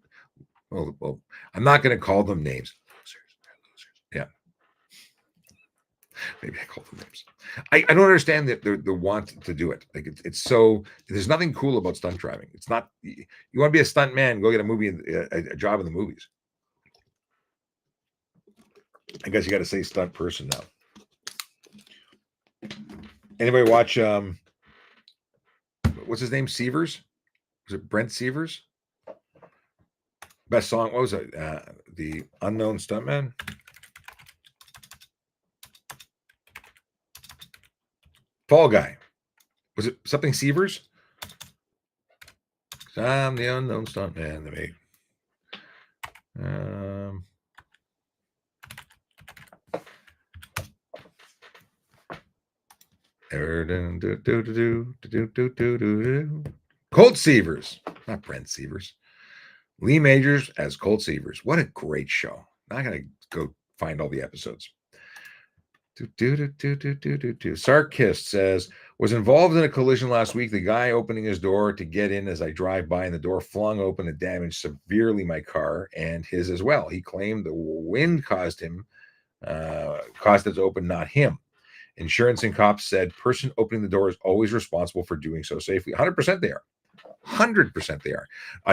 well, I'm not going to call them names. Losers. Yeah. Maybe I call them names. I don't understand the want to do it. Like it's so, there's nothing cool about stunt driving. It's not, you want to be a stunt man, go get a job in the movies. I guess you got to say stunt person now. Anybody watch what's his name? Severs? Was it Brent Severs? Best song? What was it? The Unknown Stuntman? Fall Guy. Was it something Severs? I'm the unknown stuntman. Colt Severs, not Brent Severs. Lee Majors as Colt Seavers. What a great show. Not going to go find all the episodes. Sarkist says, was involved in a collision last week. The guy opening his door to get in as I drive by, and the door flung open and damaged severely my car and his as well. He claimed the wind caused it to open, not him. Insurance and cops said person opening the door is always responsible for doing so safely. 100% they are. 100% they are.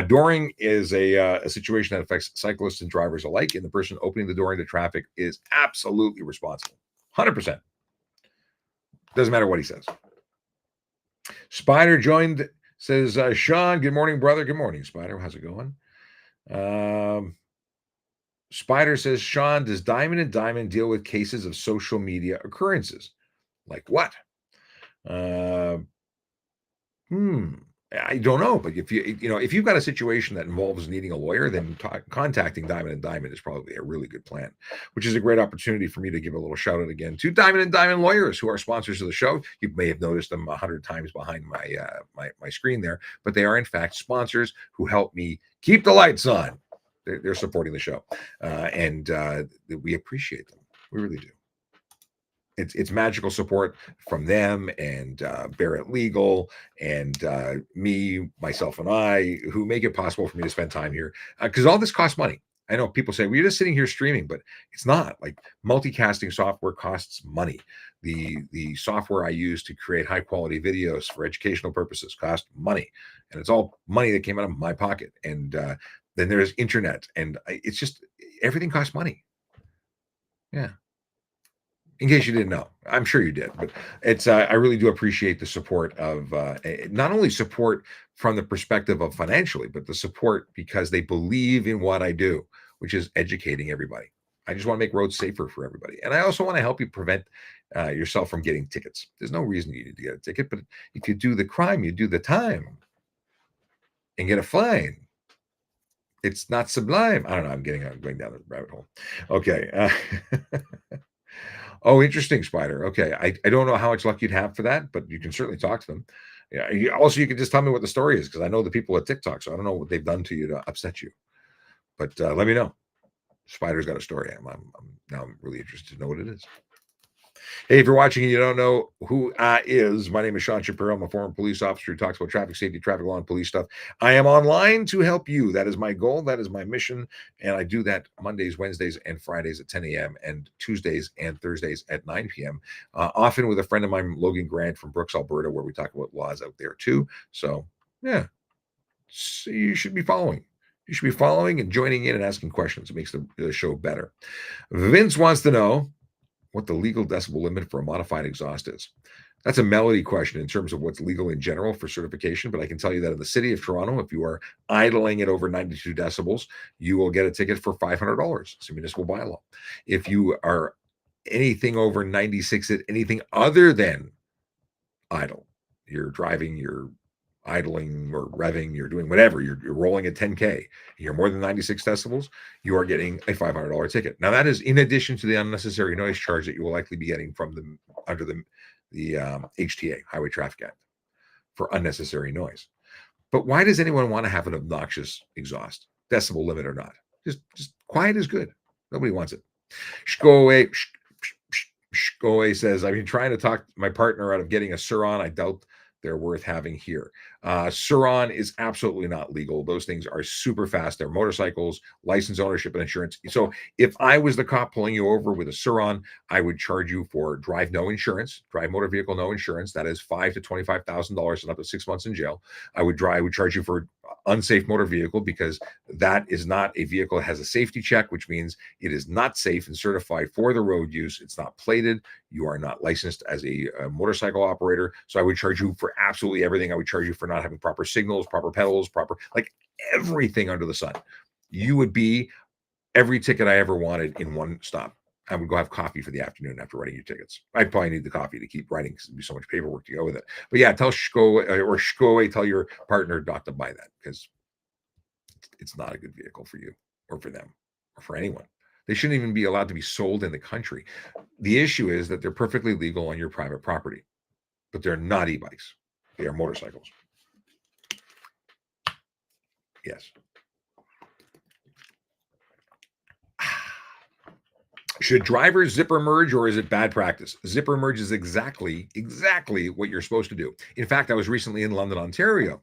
Dooring is a situation that affects cyclists and drivers alike, and the person opening the door into traffic is absolutely responsible. 100%. Doesn't matter what he says. Spider joined, says, Sean, good morning, brother. Good morning, Spider. How's it going? Spider says, Sean, does Diamond and Diamond deal with cases of social media occurrences? Like what? I don't know, but if you've got a situation that involves needing a lawyer, then contacting Diamond and Diamond is probably a really good plan, which is a great opportunity for me to give a little shout out again to Diamond and Diamond lawyers, who are sponsors of the show. You may have noticed them 100 times behind my screen there, but they are in fact sponsors who help me keep the lights on. They're supporting the show, and we appreciate them. We really do. It's magical support from them and Barrett Legal and me, myself, and I, who make it possible for me to spend time here, because all this costs money. I know people say, well, you're just sitting here streaming, but it's not. Like, multicasting software costs money. The software I use to create high quality videos for educational purposes cost money, and it's all money that came out of my pocket. And then there's internet, and it's just, everything costs money. Yeah. In case you didn't know, I'm sure you did, but it's I really do appreciate the support of not only support from the perspective of financially, but the support because they believe in what I do, which is educating everybody. I just want to make roads safer for everybody, and I also want to help you prevent yourself from getting tickets. There's no reason you need to get a ticket, but if you do the crime, you do the time and get a fine. It's not sublime. I don't know. I'm going down the rabbit hole. Okay. Oh, interesting, Spider. Okay. I don't know how much luck you'd have for that, but you can certainly talk to them. Yeah. You can just tell me what the story is, because I know the people at TikTok, so I don't know what they've done to you to upset you. But let me know. Spider's got a story. I'm really interested to know what it is. Hey, if you're watching and you don't know who is, my name is Sean Shapiro. I'm a former police officer who talks about traffic safety, traffic law, and police stuff. I am online to help you. That is my goal. That is my mission. And I do that Mondays, Wednesdays, and Fridays at 10 a.m. and Tuesdays and Thursdays at 9 p.m. Often with a friend of mine, Logan Grant from Brooks, Alberta, where we talk about laws out there too. So, yeah, so you should be following. You should be following and joining in and asking questions. It makes the show better. Vince wants to know what the legal decibel limit for a modified exhaust is. That's a melody question in terms of what's legal in general for certification, but I can tell you that in the city of Toronto, if you are idling at over 92 decibels, you will get a ticket for $500. It's a municipal bylaw. If you are anything over 96 at anything other than idle, you're driving, you're idling or revving, you're doing whatever, you're rolling at 10K, you're more than 96 decibels, you are getting a $500 ticket. Now, that is in addition to the unnecessary noise charge that you will likely be getting from under the HTA, Highway Traffic Act, for unnecessary noise. But why does anyone want to have an obnoxious exhaust, decibel limit or not? Just quiet is good. Nobody wants it. Shkoe says, I've been trying to talk my partner out of getting a Sur-Ron. I doubt they're worth having here. Sur-Ron is absolutely not legal. Those things are super fast. They're motorcycles, license, ownership, and insurance. So if I was the cop pulling you over with a Sur-Ron, I would charge you for drive motor vehicle no insurance. That is $5,000 to $25,000 and up to 6 months in jail. I would charge you for unsafe motor vehicle, because that is not a vehicle that has a safety check, which means it is not safe and certified for the road use. It's not plated. You are not licensed as a motorcycle operator. So I would charge you for absolutely everything. I would charge you for not having proper signals, proper pedals, like everything under the sun. You would be every ticket I ever wanted in one stop. I would go have coffee for the afternoon after writing your tickets. I'd probably need the coffee to keep writing because there'd be so much paperwork to go with it. But yeah, tell Shkoe, tell your partner not to buy that, because it's not a good vehicle for you or for them or for anyone. They shouldn't even be allowed to be sold in the country. The issue is that they're perfectly legal on your private property, but they're not e-bikes. They are motorcycles. Yes. Should drivers zipper merge or is it bad practice? Zipper merge is exactly what you're supposed to do. In fact, I was recently in London, Ontario.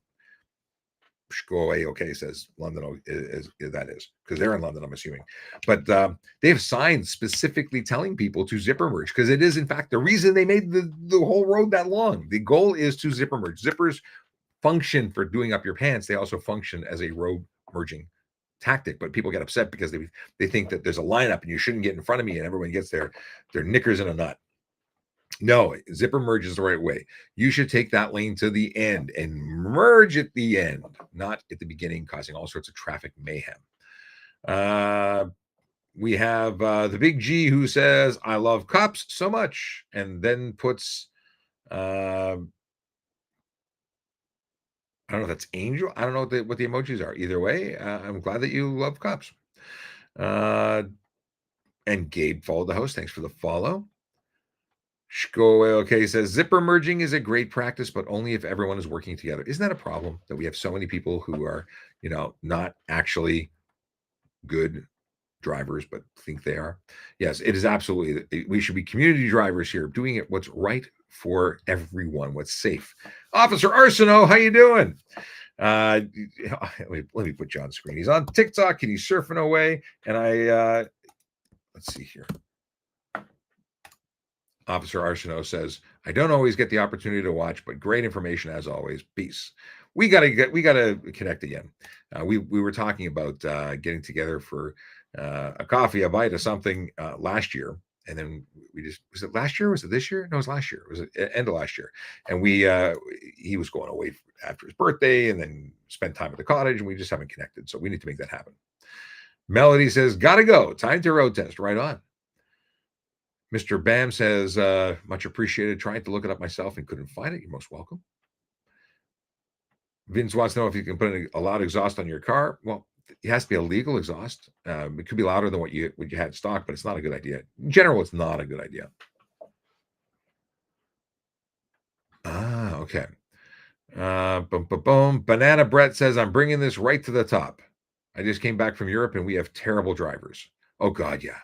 Go away, okay, says London is that is because they're in London, I'm assuming. But they have signs specifically telling people to zipper merge because it is in fact the reason they made the whole road that long. The goal is to zipper merge. Zippers function for doing up your pants. They also function as a road merging tactic, but people get upset because they think that there's a lineup and you shouldn't get in front of me and everyone gets their knickers in a knot. No, zipper merge is the right way. You should take that lane to the end and merge at the end, not at the beginning, causing all sorts of traffic mayhem. We have the Big G who says, I love cops so much, and then puts, I don't know if that's Angel. I don't know what the emojis are. Either way, I'm glad that you love cops. And Gabe followed the host. Thanks for the follow. Go away. Okay, says zipper merging is a great practice, but only if everyone is working together. Isn't that a problem that we have so many people who are, not actually good drivers, but think they are? Yes, it is absolutely. We should be community drivers here, doing it what's right for everyone, what's safe. Officer Arsenault, how you doing? Let me put you on screen. He's on TikTok and he's surfing away. And let's see here. Officer Arsenault says, I don't always get the opportunity to watch, but great information as always. Peace. We gotta connect again. We were talking about getting together for a coffee, a bite of something last year. And then was it last year? Was it this year? No, it was last year. It was the end of last year. And he was going away after his birthday and then spent time at the cottage and we just haven't connected. So we need to make that happen. Melody says, gotta go. Time to road test. Right on. Mr. Bam says, much appreciated. Trying to look it up myself and couldn't find it. You're most welcome. Vince wants to know if you can put a loud exhaust on your car. Well, it has to be a legal exhaust. It could be louder than what you had in stock, but it's not a good idea. In general, it's not a good idea. Okay. Boom, boom, boom. Banana Brett says, I'm bringing this right to the top. I just came back from Europe and we have terrible drivers. Oh, God, yeah.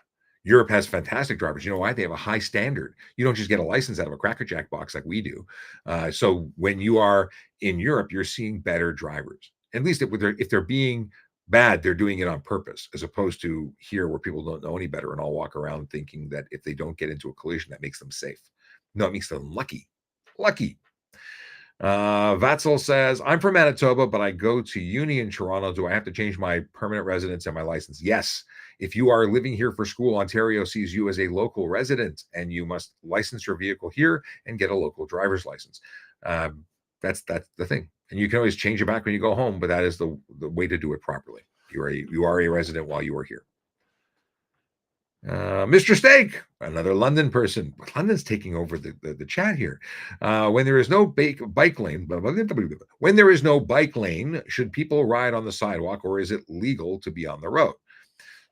Europe has fantastic drivers. You know why? They have a high standard. You don't just get a license out of a Cracker Jack box like we do. So when you are in Europe, you're seeing better drivers. At least if they're being bad, they're doing it on purpose, as opposed to here where people don't know any better and all walk around thinking that if they don't get into a collision, that makes them safe. No, it makes them lucky. Lucky. Vatzel says, I'm from Manitoba, but I go to uni in Toronto. Do I have to change my permanent residence and my license? Yes. If you are living here for school, Ontario sees you as a local resident and you must license your vehicle here and get a local driver's license. That's the thing. And you can always change it back when you go home, but that is the way to do it properly. You are a resident while you are here. Mr. Steak, another London person. London's taking over the chat here. When there is no bike lane, when there is no bike lane, should people ride on the sidewalk or is it legal to be on the road?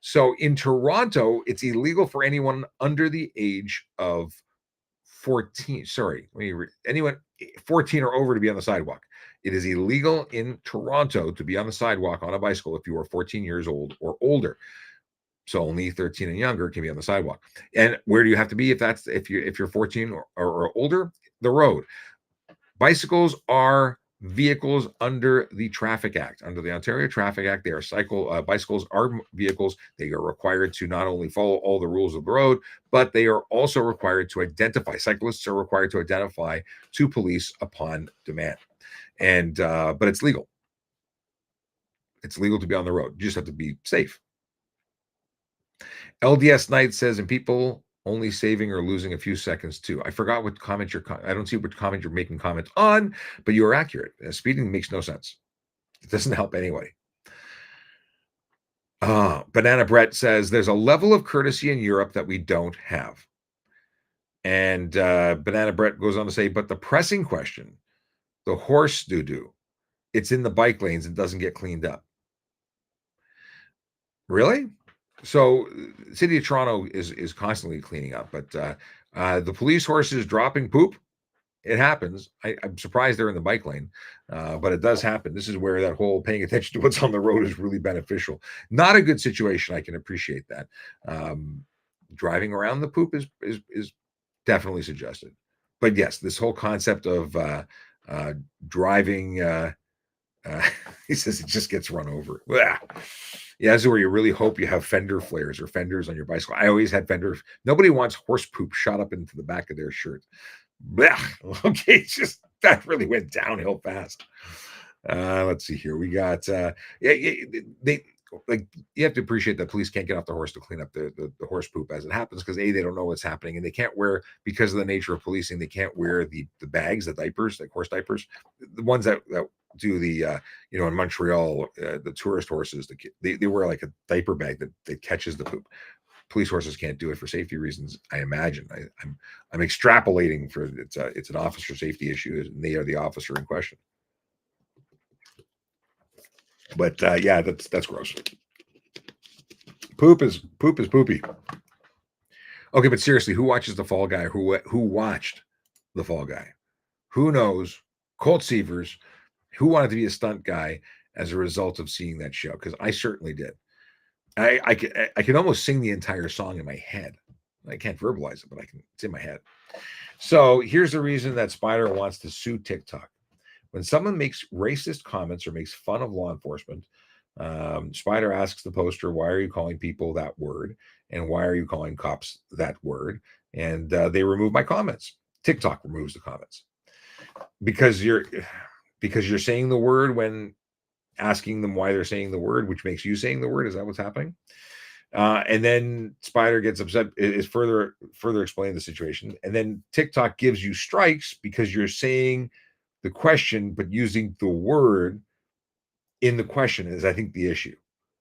So in Toronto, it's illegal for anyone under the age of 14. Sorry, anyone 14 or over to be on the sidewalk. It is illegal in Toronto to be on the sidewalk on a bicycle if you are 14 years old or older. So only 13 and younger can be on the sidewalk. And where do you have to be if you're 14 or older? The road. Bicycles are vehicles under the Traffic Act. Under the Ontario Traffic Act, they are bicycles are vehicles. They are required to not only follow all the rules of the road, but they are also required to identify. Cyclists are required to identify to police upon demand. And but it's legal. It's legal to be on the road. You just have to be safe. LDS Knight says, and people only saving or losing a few seconds too. I forgot what comment I don't see what comment you're making comment on, but you are accurate. Speeding makes no sense. It doesn't help anybody. Banana Brett says, there's a level of courtesy in Europe that we don't have. And Banana Brett goes on to say, but the pressing question, the horse doo-doo, it's in the bike lanes and doesn't get cleaned up. Really? So City of Toronto is constantly cleaning up, but the police horses dropping poop, it happens. I'm surprised they're in the bike lane, but it does happen. This is where that whole paying attention to what's on the road is really beneficial. Not a good situation. I can appreciate that. driving around the poop is definitely suggested. But yes, this whole concept of driving, he says it just gets run over. Blah. Yeah, this is where you really hope you have fender flares or fenders on your bicycle. I always had fenders. Nobody wants horse poop shot up into the back of their shirt. Blah. Okay, just that really went downhill fast. Let's see here. We got they like you have to appreciate that police can't get off the horse to clean up the horse poop as it happens because they don't know what's happening and they can't wear, because of the nature of policing, they can't wear the bags, the diapers, like horse diapers, the ones that do the in Montreal, the tourist horses, they wear like a diaper bag that catches the poop. Police horses can't do it for safety reasons, I imagine. I'm extrapolating for it's an officer safety issue and they are the officer in question. But yeah, that's gross. Poop is poopy. Okay, but seriously, who watches The Fall Guy? Who watched The Fall Guy? Who knows? Colt Seavers, who wanted to be a stunt guy as a result of seeing that show? Because I certainly did. I can almost sing the entire song in my head. I can't verbalize it, but it's in my head. So here's the reason that Spider wants to sue TikTok. When someone makes racist comments or makes fun of law enforcement, Spider asks the poster, why are you calling people that word? And why are you calling cops that word? And they remove my comments. TikTok removes the comments. Because you're saying the word when asking them why they're saying the word, which makes you saying the word. Is that what's happening? And then Spider gets upset, is further explaining the situation. And then TikTok gives you strikes because you're saying the question, but using the word in the question is, I think, the issue.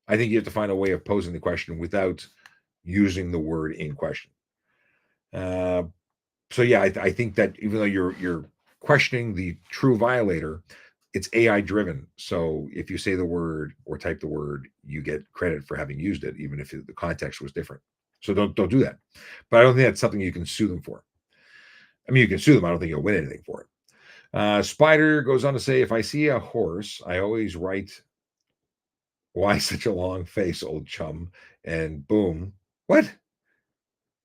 I think you have to find a way of posing the question without using the word in question. So yeah, I think that even though you're questioning the true violator, it's AI driven. So if you say the word or type the word, you get credit for having used it, even if the context was different. So don't do that. But I don't think that's something you can sue them for. I mean, you can sue them. I don't think you'll win anything for it. Spider goes on to say, if I see a horse, I always write, why such a long face, old chum? And boom. What?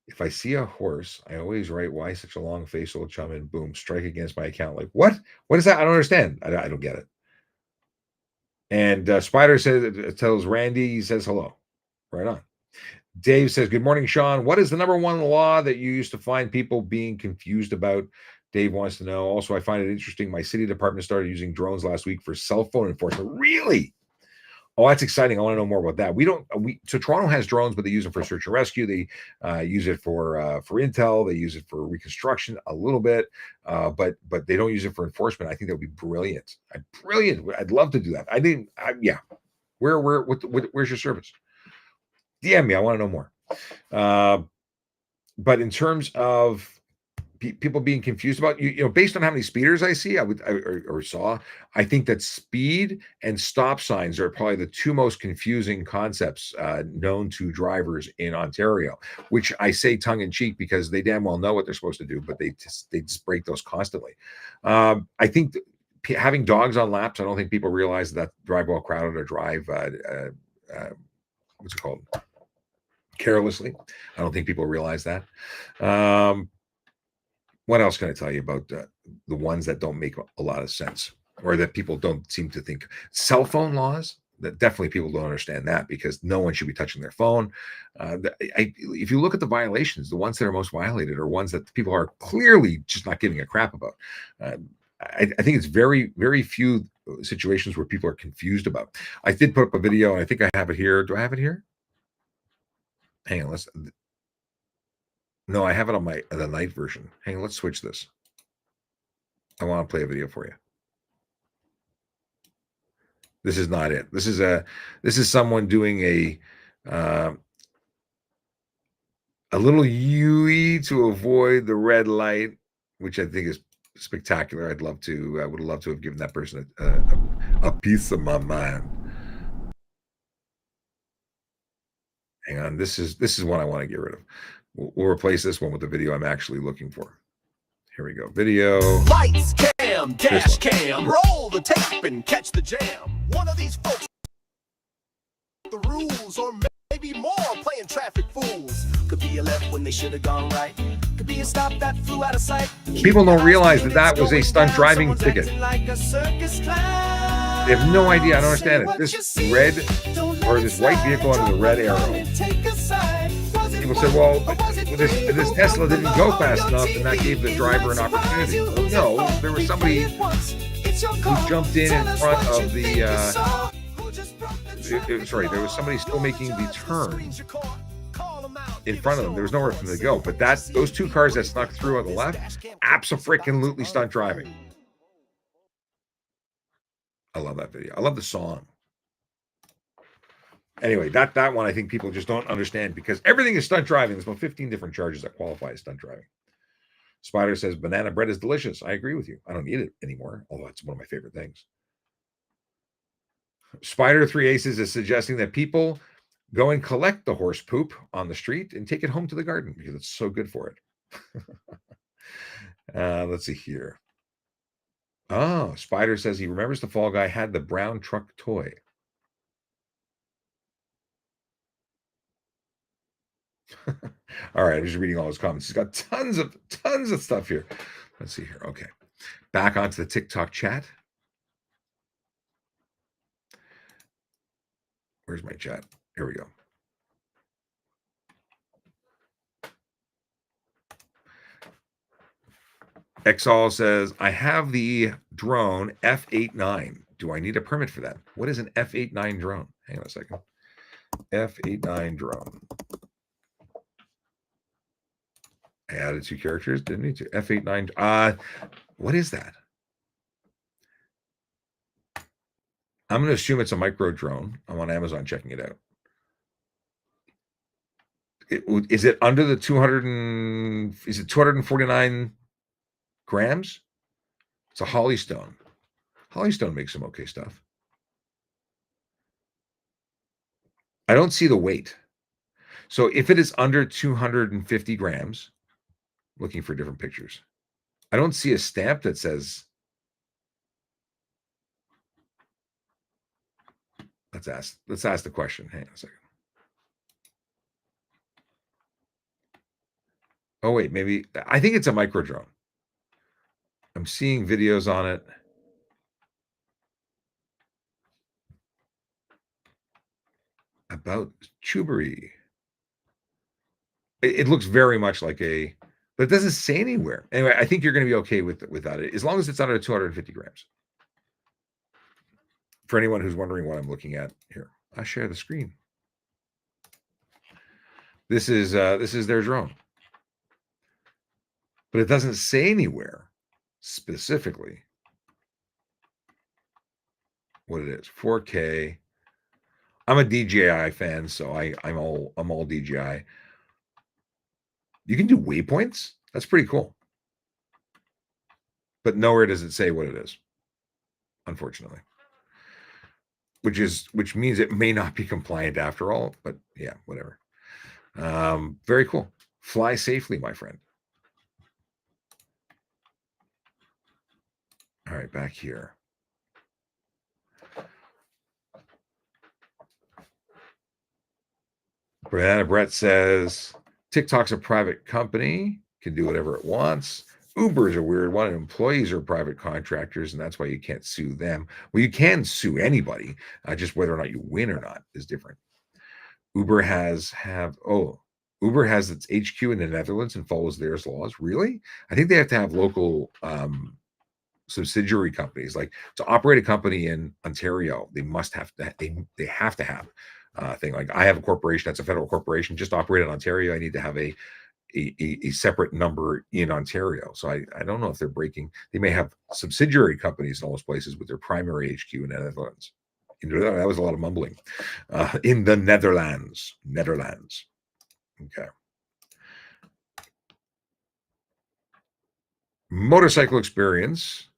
If I see a horse, I always write, why such a long face, old chum? And boom, strike against my account. Like, what? What is that? I don't understand. I don't get it. And Spider tells Randy, he says hello. Right on. Dave says, good morning, Sean. What is the number one law that you used to find people being confused about? Dave wants to know. Also, I find it interesting. My city department started using drones last week for cell phone enforcement. Really? Oh, that's exciting. I want to know more about that. So Toronto has drones, but they use them for search and rescue. They use it for intel. They use it for reconstruction a little bit, but they don't use it for enforcement. I think that would be brilliant. Brilliant. I'd love to do that. Yeah. Where's your service? DM me. I want to know more. But in terms of people being confused about, based on how many speeders I see, I think that speed and stop signs are probably the two most confusing concepts known to drivers in Ontario, which I say tongue in cheek because they damn well know what they're supposed to do, but they just break those constantly. I think having dogs on laps, I don't think people realize that drive while crowded or drive, what's it called? Carelessly. I don't think people realize that. What else can I tell you about the ones that don't make a lot of sense or that people don't seem to think? Cell phone laws, that definitely people don't understand that because no one should be touching their phone. If you look at the violations, the ones that are most violated are ones that people are clearly just not giving a crap about. I think it's very, very few situations where people are confused about. I did put up a video, and I think I have it here. Do I have it here? Hang on, no, I have it on the night version. Hang on, let's switch this. I want to play a video for you. This is not it. This is someone doing a little U-E to avoid the red light, which I think is spectacular. I would love to have given that person a piece of my mind. Hang on, this is one I want to get rid of. We'll replace this one with the video I'm actually looking for. Here we go. Video. Lights, cam, dash cam. Roll the tape and catch the jam. One of these folks, the rules, or maybe maybe more playing traffic fools. Could be a left when they should have gone right. Could be a stop that flew out of sight. People don't realize that that was a stunt driving ticket. Like a circus clown. They have no idea. I don't understand it. This red or this white vehicle under the red arrow. People say, well, this Tesla didn't go fast enough, and that gave the driver an opportunity. Well, no, there was somebody who jumped in front of the. Sorry, there was somebody still making the turn in front of them. There was nowhere for them to go. But those two cars that snuck through on the left, abso-freaking-lutely stunt driving. I love that video. I love the song. Anyway, that one I think people just don't understand because everything is stunt driving. There's about 15 different charges that qualify as stunt driving. Spider says banana bread is delicious. I agree with you. I don't eat it anymore, although it's one of my favorite things. Spider 3 Aces is suggesting that people go and collect the horse poop on the street and take it home to the garden because it's so good for it. Let's see here. Oh, Spider says he remembers the Fall Guy had the brown truck toy. All right, I'm just reading all his comments. He's got tons of stuff here. Let's see here. Okay, back onto the TikTok chat. Where's my chat? Here we go. Exall says, I have the drone F-89. Do I need a permit for that? What is an F-89 drone? Hang on a second. F-89 drone. I added 2 characters. Didn't need to. F-89. What is that? I'm going to assume it's a micro drone. I'm on Amazon checking it out. Is it under the 249 grams? It's a Hollystone. Hollystone makes some okay stuff. I don't see the weight. So if it is under 250 grams, looking for different pictures, I don't see a stamp that says. Let's ask the question. Hang on a second. Oh wait, maybe I think it's a micro drone. I'm seeing videos on it. About Chubery. It looks very much like a, but it doesn't say anywhere. Anyway, I think you're going to be okay without it as long as it's under 250 grams. For anyone who's wondering what I'm looking at here, I share the screen. This is their drone, but it doesn't say anywhere specifically what it is. 4K. I'm a DJI fan, so I'm all DJI. You can do waypoints. That's pretty cool, but nowhere does it say what it is, unfortunately. Which means it may not be compliant after all, but yeah, whatever. Very cool. Fly safely, my friend. All right, back here. Banana Brett says, TikTok's a private company, can do whatever it wants. Uber is a weird one. Employees are private contractors, and that's why you can't sue them. Well, you can sue anybody. Just whether or not you win or not is different. Uber has its HQ in the Netherlands and follows their laws. Really? I think they have to have local subsidiary companies. Like to operate a company in Ontario, they must have to. They have to have a thing. Like I have a corporation that's a federal corporation. Just to operate in Ontario, I need to have a separate number in Ontario. So I don't know if they're breaking. They may have subsidiary companies in all those places with their primary HQ in the Netherlands. That was a lot of mumbling. In the Netherlands. Okay. Motorcycle experience.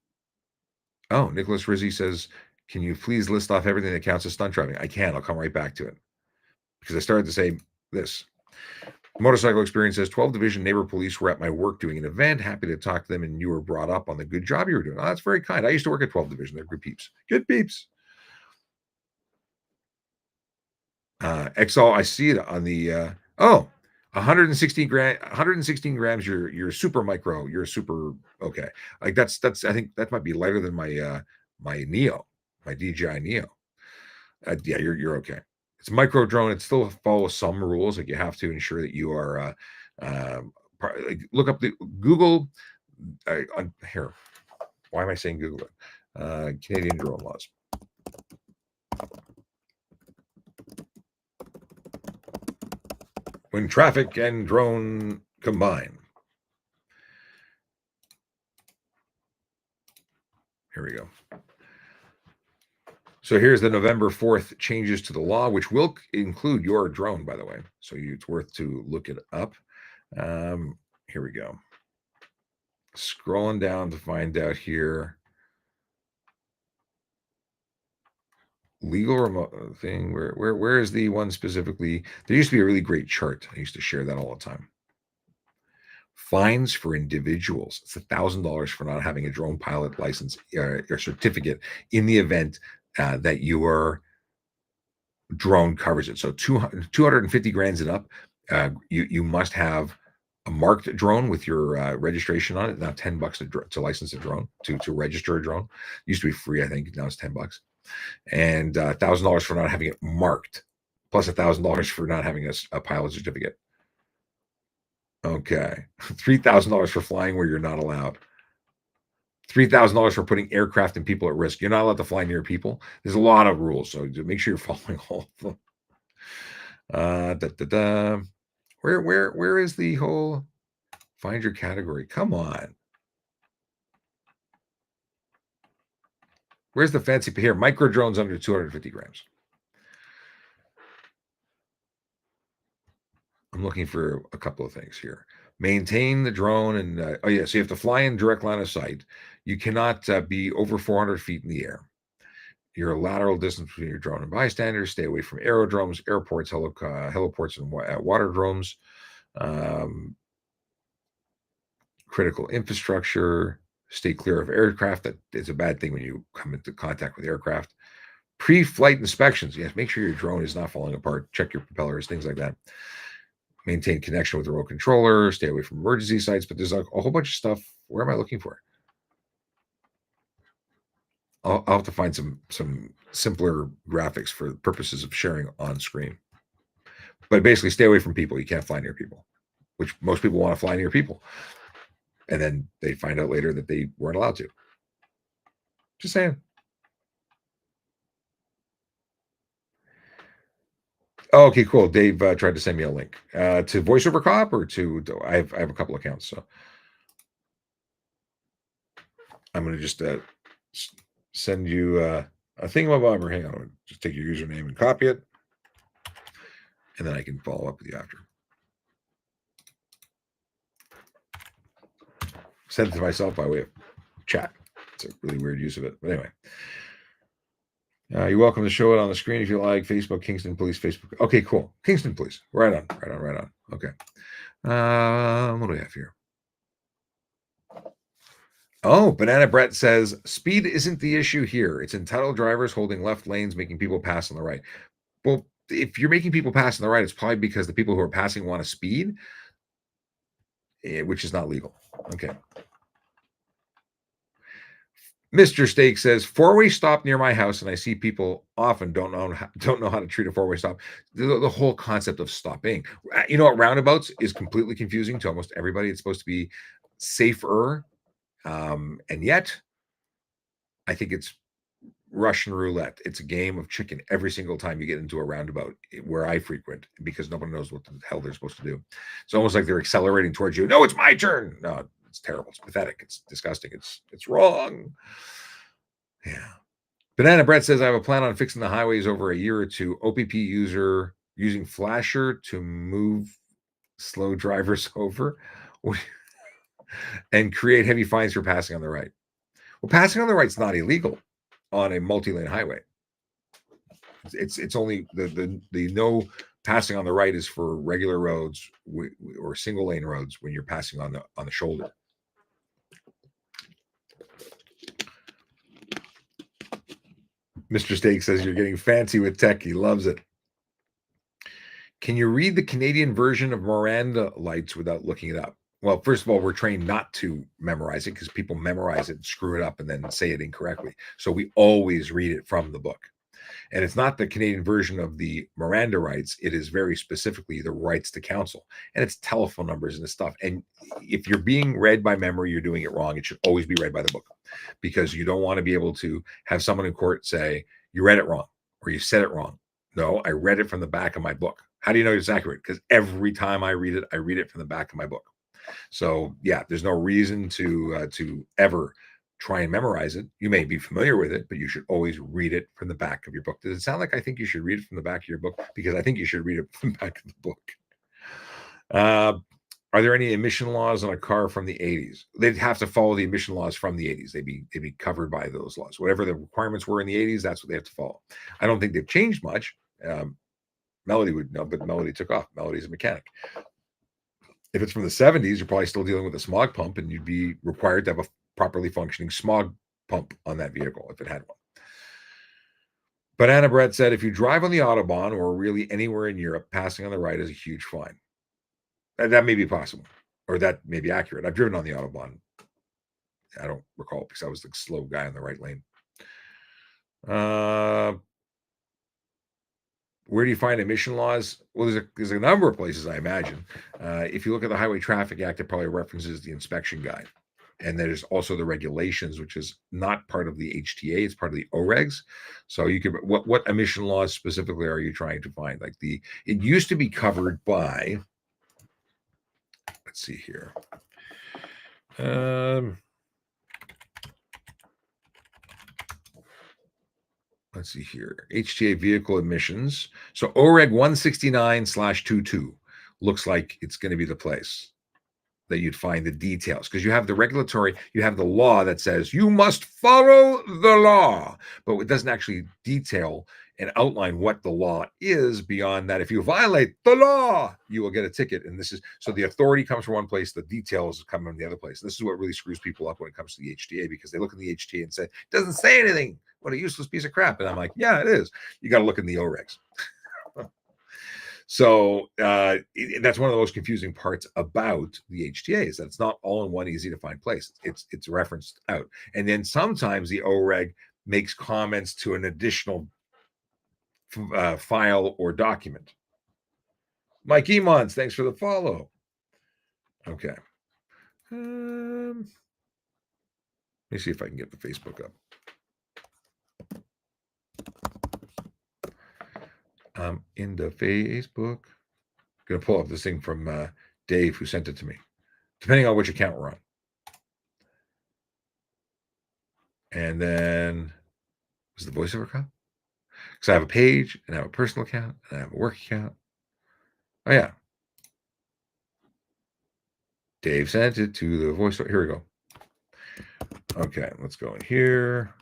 Oh, Nicholas Rizzi says, can you please list off everything that counts as stunt driving? I can. I'll come right back to it. Because I started to say this. Motorcycle experience says 12 Division Neighbor Police were at my work doing an event. Happy to talk to them, and you were brought up on the good job you were doing. Oh, that's very kind. I used to work at 12 Division. They're good peeps. Good peeps. Exol, I see it on the 116 grams. You're super micro. You're super okay. Like that's I think that might be lighter than my Neo, my DJI Neo. Yeah, you're okay. It's a micro drone. It still follows some rules. Like you have to ensure that you are like look up the Google on here. Why am I saying Google it? Canadian drone laws. When traffic and drone combine. Here we go. So here's the November 4th changes to the law, which will include your drone, by the way. So it's worth to look it up. Here we go. Scrolling down to find out here. Legal remote thing. Where is the one specifically? There used to be a really great chart. I used to share that all the time. Fines for individuals. It's $1,000 for not having a drone pilot license or certificate in the event that your drone covers it. So 250 grand and up, you must have a marked drone with your registration on it. Now $10 to license a drone, to register a drone. Used to be free, I think. Now it's $10. And $1,000 for not having it marked, plus $1,000 for not having a pilot certificate. Okay, $3,000 for flying where you're not allowed. $3,000 for putting aircraft and people at risk. You're not allowed to fly near people. There's a lot of rules, so make sure you're following all of them. Where is the whole find your category? Come on. Where's the fancy here? Micro drones under 250 grams. I'm looking for a couple of things here. Maintain the drone and so you have to fly in direct line of sight. You cannot be over 400 feet in the air. Your lateral distance between your drone and bystanders. Stay away from aerodromes, airports, heliports, and water drones. Critical infrastructure. Stay clear of aircraft. That is a bad thing when you come into contact with aircraft. Pre-flight inspections. Yes, make sure your drone is not falling apart. Check your propellers, things like that. Maintain connection with the remote controller. Stay away from emergency sites. But there's a whole bunch of stuff. Where am I looking for? I'll have to find some simpler graphics for purposes of sharing on screen. But basically, stay away from people. You can't fly near people, which most people want to fly near people. And then they find out later that they weren't allowed to. Just saying. Oh, okay, cool. Dave tried to send me a link to VoiceOver Cop or to I have a couple accounts, so I'm going to just send you a thingamabob. Hang on, just take your username and copy it, and then I can follow up with you after. Send it to myself by way of chat. It's a really weird use of it, but anyway. You're welcome to show it on the screen if you like. Facebook, Kingston Police, Facebook. Okay, cool. Kingston Police. Right on. Okay. What do we have here? Oh, Banana Brett says, speed isn't the issue here. It's entitled drivers holding left lanes, making people pass on the right. Well, if you're making people pass on the right, it's probably because the people who are passing want to speed, which is not legal. Okay. Mr. Steak says, four-way stop near my house, and I see people often don't know how to treat a four-way stop. The whole concept of stopping. You know what? Roundabouts is completely confusing to almost everybody. It's supposed to be safer, and yet I think it's Russian roulette. It's a game of chicken every single time you get into a roundabout where I frequent, because nobody knows what the hell they're supposed to do. It's almost like they're accelerating towards you. No, it's my turn. No, it's terrible. It's pathetic. It's disgusting. It's wrong. Yeah. Banana Brett says, I have a plan on fixing the highways over a year or two. OPP user using flasher to move slow drivers over and create heavy fines for passing on the right. Well, passing on the right is not illegal on a multi-lane highway. It's only the no passing on the right is for regular roads or single lane roads when you're passing on the shoulder. Mr. Steak says you're getting fancy with tech. He loves it. Can you read the Canadian version of Miranda Lights without looking it up? Well, first of all, we're trained not to memorize it because people memorize it and screw it up and then say it incorrectly. So we always read it from the book. And it's not the Canadian version of the Miranda rights. It is very specifically the rights to counsel, and it's telephone numbers and stuff. And if you're being read by memory, you're doing it wrong. It should always be read by the book, because you don't want to be able to have someone in court say, you read it wrong or you said it wrong. No, I read it from the back of my book. How do you know it's accurate? Because every time I read it from the back of my book. So yeah, there's no reason to ever try and memorize it. You may be familiar with it, but you should always read it from the back of your book. Does it sound like I think you should read it from the back of your book? Because I think you should read it from the back of the book. Are there any emission laws on a car from the 80s? They'd have to follow the emission laws from the 80s. They'd be covered by those laws. Whatever the requirements were in the 80s, that's what they have to follow. I don't think they've changed much. Melody would know, but Melody took off. Melody's a mechanic. If it's from the 70s, you're probably still dealing with a smog pump, and you'd be required to have a properly functioning smog pump on that vehicle if it had one. But Anna Brett said, if you drive on the Autobahn or really anywhere in Europe, passing on the right is a huge fine. That may be possible, or that may be accurate. I've driven on the Autobahn. I don't recall because I was the slow guy on the right lane. Where do you find emission laws? Well, there's a number of places, I imagine. If you look at the Highway Traffic Act, it probably references the inspection guide. And there's also the regulations, which is not part of the HTA, it's part of the OREGs. So you could, what emission laws specifically are you trying to find? Like it used to be covered by, let's see here. Let's see here, HTA vehicle emissions. So OREG 169/22 looks like it's going to be the place that you'd find the details, because you have the regulatory, you have the law that says you must follow the law, but it doesn't actually detail and outline what the law is beyond that. If you violate the law, you will get a ticket. And this is, so the authority comes from one place, the details come from the other place. This is what really screws people up when it comes to the HTA, because they look in the HTA and say, it doesn't say anything. What a useless piece of crap. And I'm like, yeah, it is. You got to look in the OREGs. So that's one of the most confusing parts about the HTA, is that it's not all in one easy to find place. It's referenced out. And then sometimes the OREG makes comments to an additional file or document. Mike Emons, thanks for the follow. Okay. Let me see if I can get the Facebook up. In the Facebook. Gonna pull up this thing from Dave, who sent it to me, depending on which account we're on. And then was the voiceover cop? Because I have a page and I have a personal account and I have a work account. Oh yeah. Dave sent it to the voiceover. Here we go. Okay, let's go in here.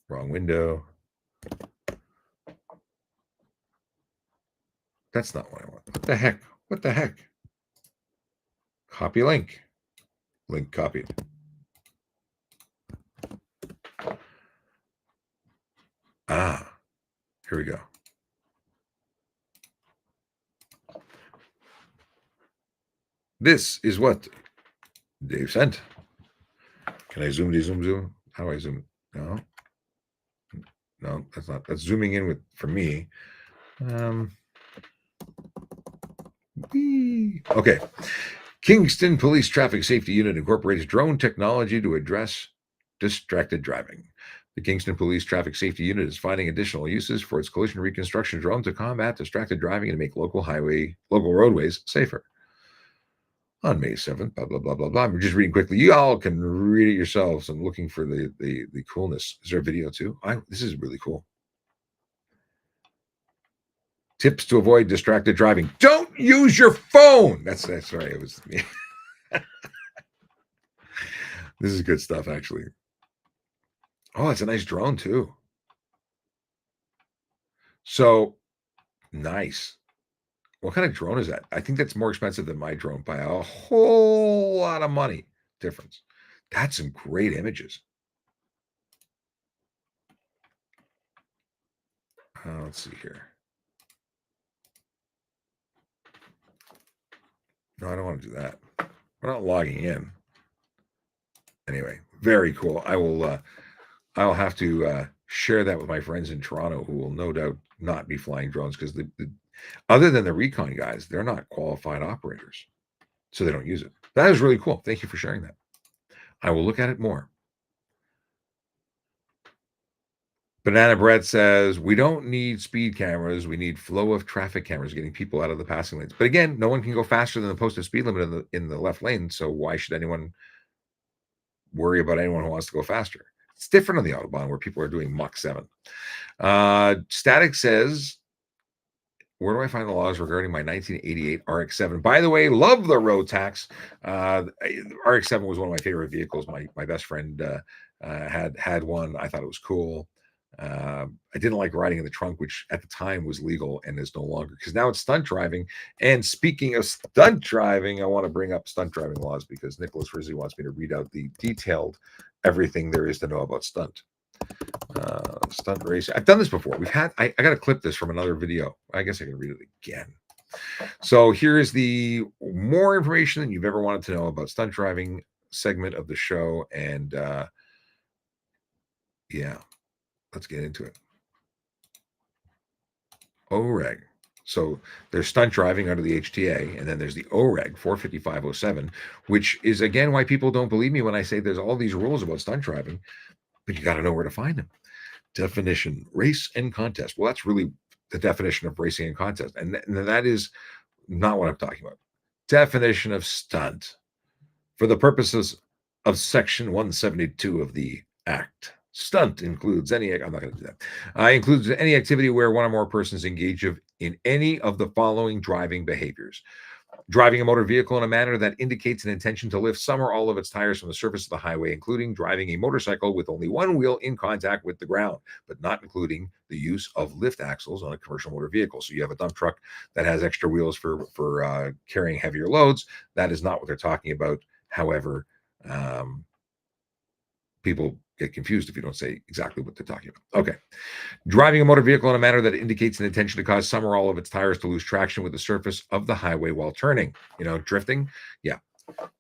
Wrong window. That's not what I want. What the heck? What the heck? Copy link. Link copied. Ah, here we go. This is what Dave sent. Can I zoom? How do I zoom? No. No, that's not. That's zooming in for me. Okay. Kingston Police Traffic Safety Unit incorporates drone technology to address distracted driving. The Kingston Police Traffic Safety Unit is finding additional uses for its collision reconstruction drone to combat distracted driving and make local roadways safer. On May 7th, blah, blah, blah, blah, blah. I'm just reading quickly. You all can read it yourselves. I'm looking for the coolness. Is there a video too? This is really cool. Tips to avoid distracted driving. Don't use your phone. That's right. It was me. This is good stuff, actually. Oh, it's a nice drone too. So nice. What kind of drone is that? I think that's more expensive than my drone by a whole lot of money difference. That's some great images. Let's see here. No, I don't want to do that. We're not logging in. Anyway, very cool. I'll have to share that with my friends in Toronto, who will no doubt not be flying drones because the other than the recon guys, they're not qualified operators, so they don't use it. That is really cool. Thank you for sharing that. I will look at it more. Banana Bread says, we don't need speed cameras. We need flow of traffic cameras getting people out of the passing lanes. But again, no one can go faster than the posted speed limit in the left lane. So why should anyone worry about anyone who wants to go faster? It's different on the Autobahn where people are doing Mach 7. Static says, where do I find the laws regarding my 1988 RX-7? By the way, love the road tax. RX-7 was one of my favorite vehicles. My best friend had one. I thought it was cool. I didn't like riding in the trunk, which at the time was legal and is no longer, because now it's stunt driving. And speaking of stunt driving, I want to bring up stunt driving laws because Nicholas Rizzi wants me to read out the detailed everything there is to know about stunt racing. I've done this before. I got to clip this from another video. I guess I can read it again. So here's the more information than you've ever wanted to know about stunt driving segment of the show. And yeah, let's get into it. OREG. So there's stunt driving under the HTA, and then there's the OREG 45507, which is again why people don't believe me when I say there's all these rules about stunt driving, but you got to know where to find them. Definition: race and contest. Well, that's really the definition of racing and contest, and that is not what I'm talking about. Definition of stunt for the purposes of Section 172 of the Act. Stunt includes any, I'm not going to do that, includes any activity where one or more persons engage in any of the following driving behaviors. Driving a motor vehicle in a manner that indicates an intention to lift some or all of its tires from the surface of the highway, including driving a motorcycle with only one wheel in contact with the ground, but not including the use of lift axles on a commercial motor vehicle. So you have a dump truck that has extra wheels for carrying heavier loads. That is not what they're talking about. However, people get confused if you don't say exactly what they're talking about. Okay. Driving a motor vehicle in a manner that indicates an intention to cause some or all of its tires to lose traction with the surface of the highway while turning. Drifting. Yeah.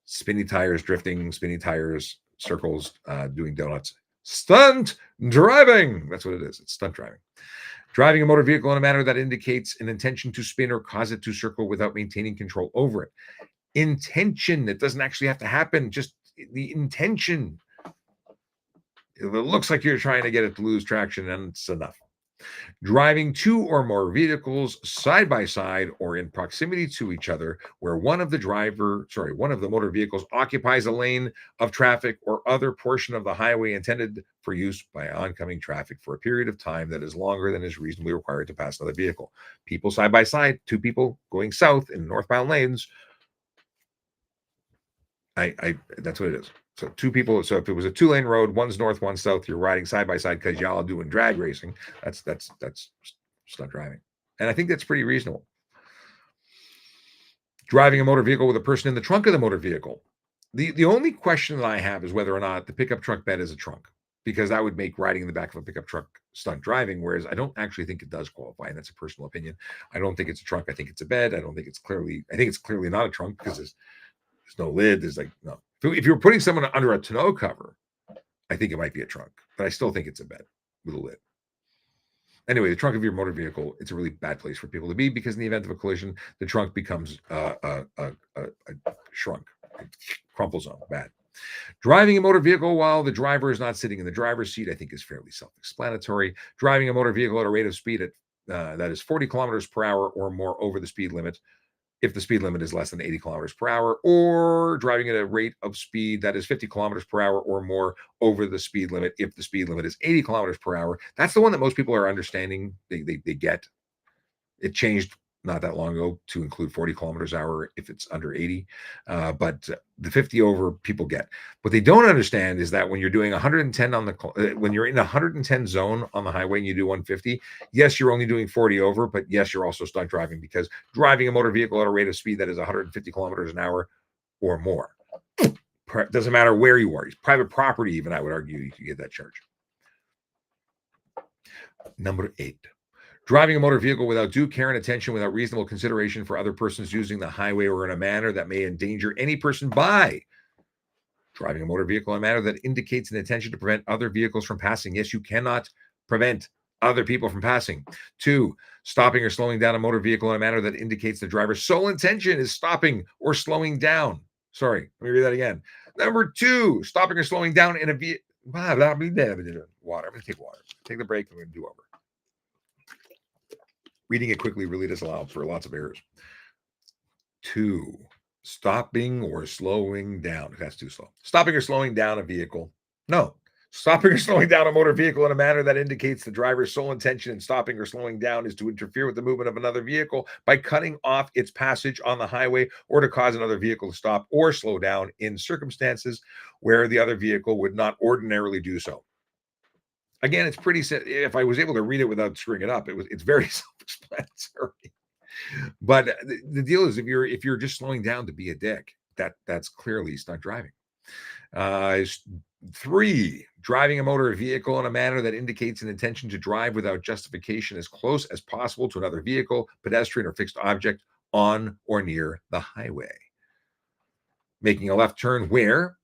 Spinny tires, drifting, spinny tires, circles, doing donuts. Stunt driving. That's what it is. It's stunt driving. Driving a motor vehicle in a manner that indicates an intention to spin or cause it to circle without maintaining control over it. Intention. It doesn't actually have to happen. Just the intention. It looks like you're trying to get it to lose traction, and it's enough. Driving two or more vehicles side by side or in proximity to each other, where one of the motor vehicles occupies a lane of traffic or other portion of the highway intended for use by oncoming traffic for a period of time that is longer than is reasonably required to pass another vehicle. People side by side, two people going south in northbound lanes. That's what it is. So two people. So if it was a 2-lane road, one's north, one's south, you're riding side by side because y'all are doing drag racing. That's stunt driving, and I think that's pretty reasonable. Driving a motor vehicle with a person in the trunk of the motor vehicle. The only question that I have is whether or not the pickup truck bed is a trunk, because that would make riding in the back of a pickup truck stunt driving. Whereas I don't actually think it does qualify, and that's a personal opinion. I don't think it's a trunk. I think it's a bed. I think it's clearly not a trunk because there's no lid. There's no. If you're putting someone under a tonneau cover, I think it might be a trunk, but I still think it's a bed with a lid. Anyway, the trunk of your motor vehicle, it's a really bad place for people to be because in the event of a collision, the trunk becomes a shrunk. It crumples on. Bad. Driving a motor vehicle while the driver is not sitting in the driver's seat, I think is fairly self-explanatory. Driving a motor vehicle at a rate of speed that is 40 kilometers per hour or more over the speed limit, if the speed limit is less than 80 kilometers per hour, or driving at a rate of speed that is 50 kilometers per hour or more over the speed limit, if the speed limit is 80 kilometers per hour. That's the one that most people are understanding. They get. It changed not that long ago to include 40 kilometers an hour if it's under 80. But the 50 over people get. What they don't understand is that when you're doing 110 when you're in a 110 zone on the highway and you do 150, yes, you're only doing 40 over, but yes, you're also stunt driving because driving a motor vehicle at a rate of speed that is 150 kilometers an hour or more. Doesn't matter where you are. It's private property, even, I would argue, you can get that charge. Number 8. Driving a motor vehicle without due care and attention, without reasonable consideration for other persons using the highway, or in a manner that may endanger any person by driving a motor vehicle in a manner that indicates an intention to prevent other vehicles from passing. Yes, you cannot prevent other people from passing. 2, stopping or slowing down a motor vehicle in a manner that indicates the driver's sole intention is stopping or slowing down. Sorry, let me read that again. Number 2, stopping or slowing down in a vehicle. Water. I'm going to take water. Take the break. I'm going to do over. Reading it quickly really does allow for lots of errors. 2, stopping or slowing down. That's too slow. Stopping or slowing down a vehicle. No. Stopping or slowing down a motor vehicle in a manner that indicates the driver's sole intention in stopping or slowing down is to interfere with the movement of another vehicle by cutting off its passage on the highway, or to cause another vehicle to stop or slow down in circumstances where the other vehicle would not ordinarily do so. Again, it's pretty. If I was able to read it without screwing it up, it's very self-explanatory. But the deal is, if you're just slowing down to be a dick, that's clearly stunt driving. 3, driving a motor vehicle in a manner that indicates an intention to drive without justification as close as possible to another vehicle, pedestrian, or fixed object on or near the highway. Making a left turn where,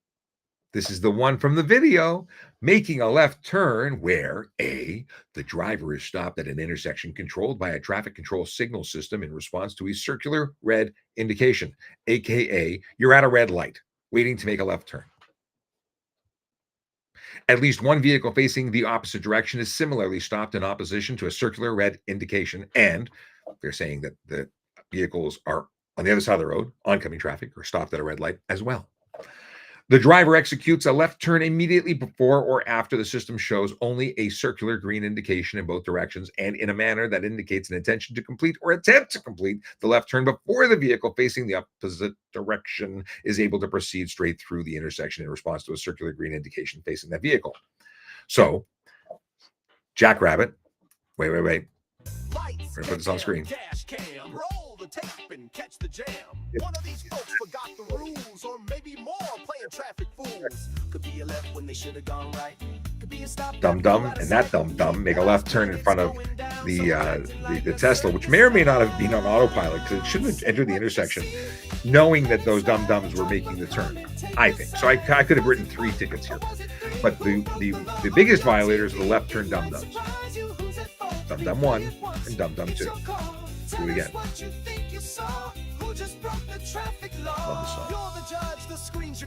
this is the one from the video, making a left turn where A, the driver is stopped at an intersection controlled by a traffic control signal system in response to a circular red indication, aka you're at a red light waiting to make a left turn. At least one vehicle facing the opposite direction is similarly stopped in opposition to a circular red indication, and they're saying that the vehicles are on the other side of the road, oncoming traffic, are stopped at a red light as well. The driver executes a left turn immediately before or after the system shows only a circular green indication in both directions, and in a manner that indicates an intention to complete or attempt to complete the left turn before the vehicle facing the opposite direction is able to proceed straight through the intersection in response to a circular green indication facing that vehicle. So, Jackrabbit, wait. We're going to put this on screen. Roll the tape and catch the jam. One of these folks forgot the rules, or maybe more, playing traffic fools. Could be a left when they should have gone right. Could be a stop. Dum and that dum make a left turn in front of the Tesla, which may or may not have been on autopilot, because it shouldn't have entered the intersection knowing that those dum-dums were making the turn, I think. So I could have written 3 tickets here. But the biggest violators are the left turn dum-dums. Dum-dum 1 and dum-dum 2. Do it again.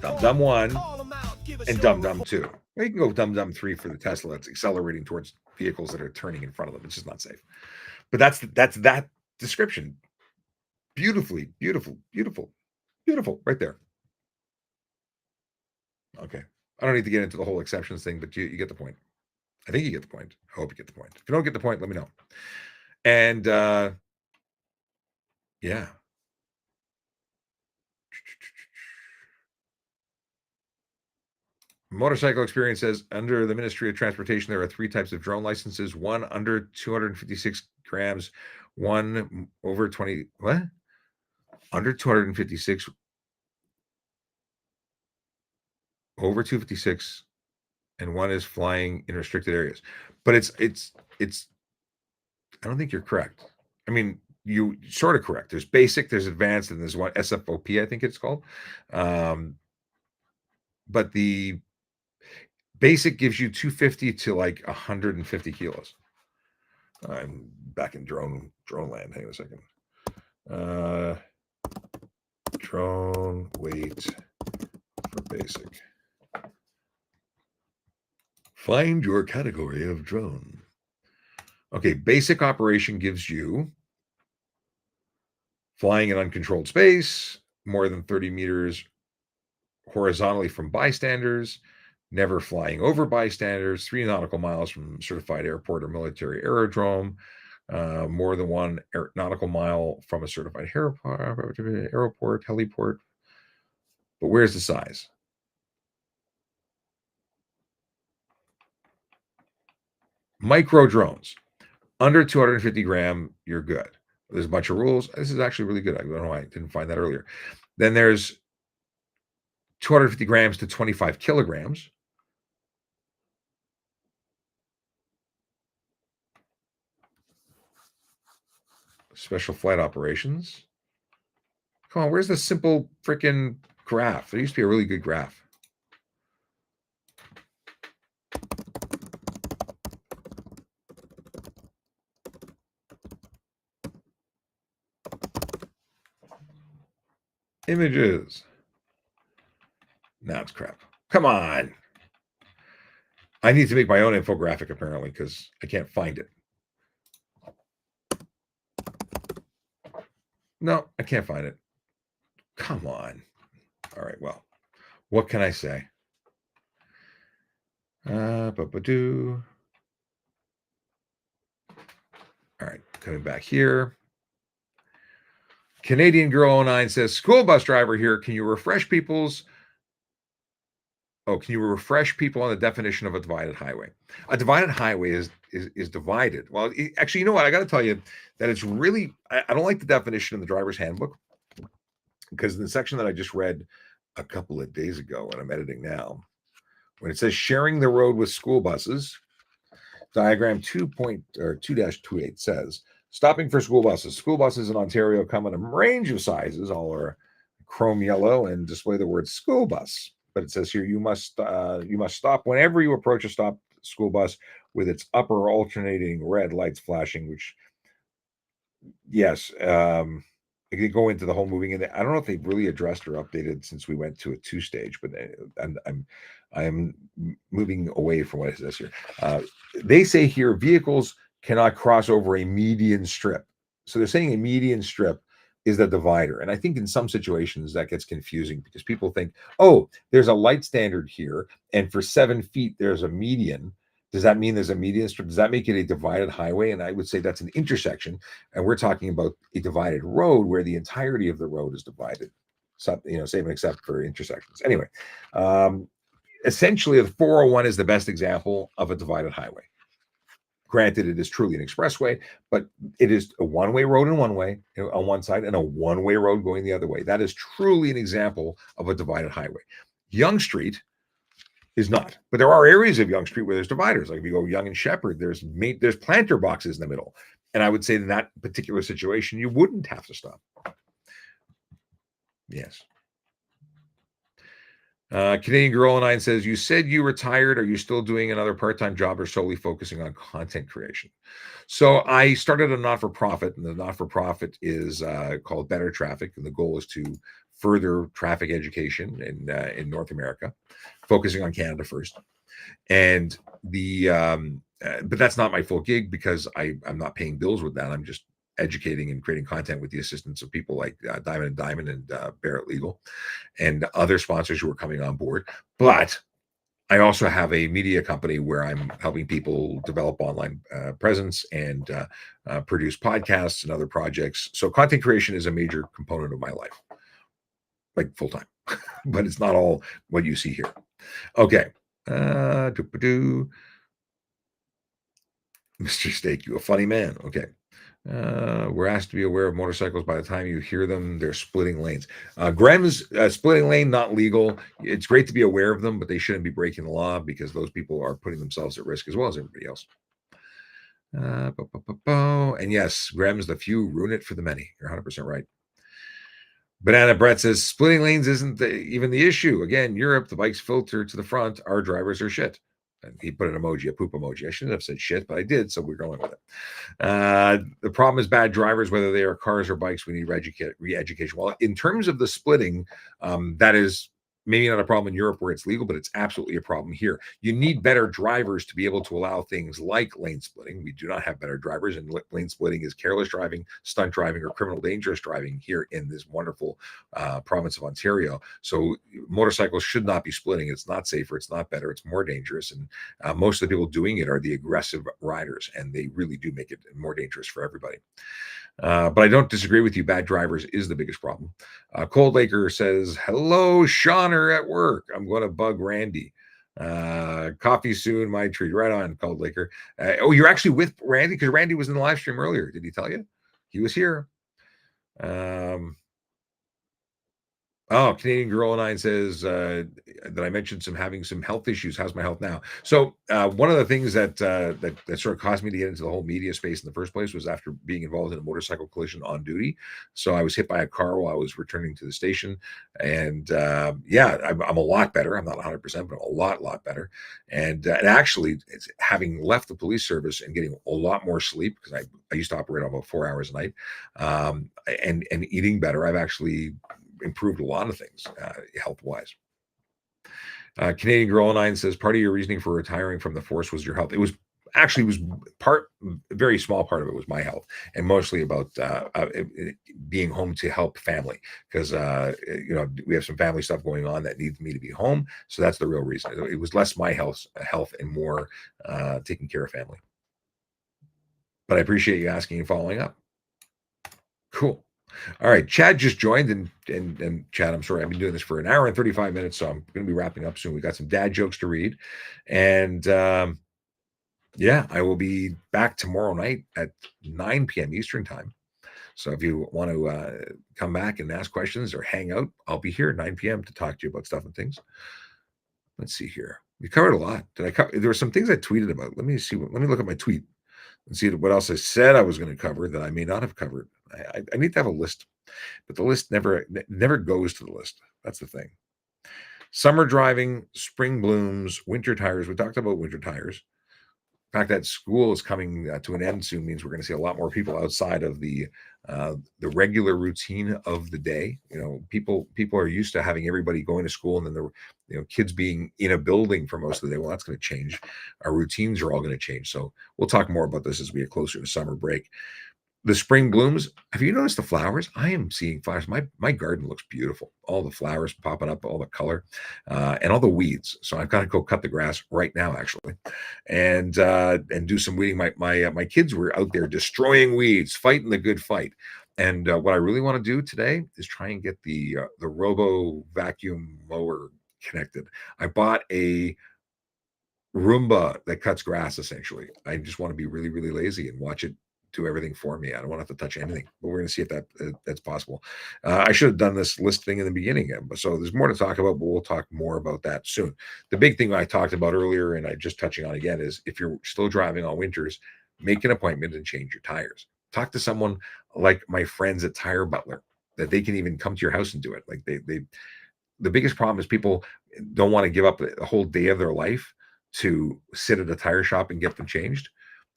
Dum-dum 1 and dum-dum 2. Well, you can go dum-dum 3 for the Tesla that's accelerating towards vehicles that are turning in front of them. It's just not safe. But that's that description. Beautiful right there. Okay. I don't need to get into the whole exceptions thing, but you get the point. I think you get the point. I hope you get the point. If you don't get the point, let me know. And yeah. Motorcycle Experience says, under the Ministry of Transportation, there are 3 types of drone licenses: one under 256 grams, one over 20, what? Under 256, over 256, and one is flying in restricted areas. But it's I don't think you're correct. I mean, you sort of correct. There's basic, there's advanced, and there's one SFOP, I think it's called. But the basic gives you 250 to like 150 kilos. I'm back in drone land. Hang on a second. Drone weight for basic. Find your category of drone. Okay, basic operation gives you flying in uncontrolled space, more than 30 meters horizontally from bystanders, never flying over bystanders, 3 nautical miles from certified airport or military aerodrome, more than 1 nautical mile from a certified airport, heliport. But where's the size? Micro drones, under 250 gram, you're good. There's a bunch of rules. This is actually really good. I don't know why I didn't find that earlier. Then there's 250 grams to 25 kilograms. Special flight operations. Come on, where's the simple freaking graph? There used to be a really good graph. Images. Now it's crap. Come on. I need to make my own infographic apparently because I can't find it. No, I can't find it. Come on. All right, well, what can I say? All right, coming back here. Canadian Girl 09 says, school bus driver here. Can you refresh people on the definition of a divided highway? A divided highway is divided. Well, actually, you know what? I got to tell you that it's really, I don't like the definition in the driver's handbook because in the section that I just read a couple of days ago, and I'm editing now, when it says sharing the road with school buses, diagram 2.2-28 says, stopping for school buses. School buses in Ontario come in a range of sizes. All are chrome yellow and display the word school bus. But it says here you must stop whenever you approach a stop school bus with its upper alternating red lights flashing. Which, yes, it could go into the whole moving. And I don't know if they've really addressed or updated since we went to a 2-stage. But I'm moving away from what it says here. They say here vehicles cannot cross over a median strip. So they're saying a median strip is the divider. And I think in some situations that gets confusing because people think, oh, there's a light standard here. And for 7 feet, there's a median. Does that mean there's a median strip? Does that make it a divided highway? And I would say that's an intersection. And we're talking about a divided road where the entirety of the road is divided. So, save and except for intersections. Anyway, essentially the 401 is the best example of a divided highway. Granted, it is truly an expressway, but it is a one-way road in one way on one side and a one-way road going the other way. That is truly an example of a divided highway. Yonge Street is not, but there are areas of Yonge Street where there's dividers. Like if you go Yonge and Shepherd, there's planter boxes in the middle. And I would say in that particular situation, you wouldn't have to stop. Yes. Canadian Girl 09 says, you said you retired. Are you still doing another part-time job or solely focusing on content creation? So I started a not-for-profit, and the not-for-profit is called Better Traffic, and the goal is to further traffic education in North America, focusing on Canada first. And but that's not my full gig because I'm not paying bills with that. I'm just educating and creating content with the assistance of people like Diamond and Barrett Legal and other sponsors who are coming on board. But I also have a media company where I'm helping people develop online presence and produce podcasts and other projects. So content creation is a major component of my life, like full time, but it's not all what you see here. Okay. Mr. Steak, you a funny man. Okay. We're asked to be aware of motorcycles. By the time you hear them, they're splitting lanes. Grem's splitting lane, not legal. It's great to be aware of them, but they shouldn't be breaking the law because those people are putting themselves at risk as well as everybody else. And yes, Grem's the few ruin it for the many. You're 100% right. Banana Brett says splitting lanes isn't even the issue. Again, Europe, the bikes filter to the front. Our drivers are shit. And he put an emoji, a poop emoji. I shouldn't have said shit, but I did, so we're going with it. The problem is bad drivers, whether they are cars or bikes. We need re-education. Well, in terms of the splitting, that is maybe not a problem in Europe where it's legal, but it's absolutely a problem here. You need better drivers to be able to allow things like lane splitting. We do not have better drivers, and lane splitting is careless driving, stunt driving, or criminal dangerous driving here in this wonderful province of Ontario. So motorcycles should not be splitting. It's not safer. It's not better. It's more dangerous. And most of the people doing it are the aggressive riders, and they really do make it more dangerous for everybody. But I don't disagree with you. Bad drivers is the biggest problem. Cold Laker says, hello, Shauner at work. I'm going to bug Randy. Coffee soon, my treat. Right on, Cold Laker. Oh, you're actually with Randy? Because Randy was in the live stream earlier. Did he tell you? He was here. Oh, Canadian Girl 9 says that I mentioned having some health issues. How's my health now? So one of the things that sort of caused me to get into the whole media space in the first place was after being involved in a motorcycle collision on duty. So I was hit by a car while I was returning to the station, and yeah, I'm a lot better. I'm not 100%, but I'm a lot better. And actually, it's, having left the police service and getting a lot more sleep because I used to operate on about 4 hours a night, and eating better, I've actually improved a lot of things health wise. Canadian Girl 9 says part of your reasoning for retiring from the force was your health. It was actually was part very small part of it was my health, and mostly about being home to help family because we have some family stuff going on that needs me to be home. So that's the real reason. It was less my health and more taking care of family. But I appreciate you asking and following up. Cool. All right, Chad just joined, and Chad, I'm sorry, I've been doing this for an hour and 35 minutes, so I'm going to be wrapping up soon. We got some dad jokes to read, and yeah, I will be back tomorrow night at 9 p.m. Eastern time. So if you want to come back and ask questions or hang out, I'll be here at 9 p.m. to talk to you about stuff and things. Let's see here. We covered a lot. Did I cover? There were some things I tweeted about. Let me see. Let me look at my tweet and see what else I said I was going to cover that I may not have covered. I need to have a list, but the list never goes to the list. That's the thing. Summer driving, spring blooms, winter tires. We talked about winter tires. The fact that school is coming to an end soon means we're going to see a lot more people outside of the regular routine of the day. People are used to having everybody going to school and then the kids being in a building for most of the day. Well, that's going to change. Our routines are all going to change. So we'll talk more about this as we get closer to summer break. The spring blooms. Have you noticed the flowers? I am seeing flowers. My garden looks beautiful. All the flowers popping up, all the color, and all the weeds. So I've got to go cut the grass right now, actually, and do some weeding. My kids were out there destroying weeds, fighting the good fight. And what I really want to do today is try and get the Robo vacuum mower connected. I bought a Roomba that cuts grass. Essentially, I just want to be really, really lazy and watch it do everything for me. I don't want to have to touch anything, but we're going to see if that's possible. I should have done this list thing in the beginning, so there's more to talk about, but we'll talk more about that soon. The big thing I talked about earlier, and I just touching on again, is if you're still driving on winters, make an appointment and change your tires. Talk to someone like my friends at Tire Butler that they can even come to your house and do it. Like the biggest problem is people don't want to give up a whole day of their life to sit at a tire shop and get them changed.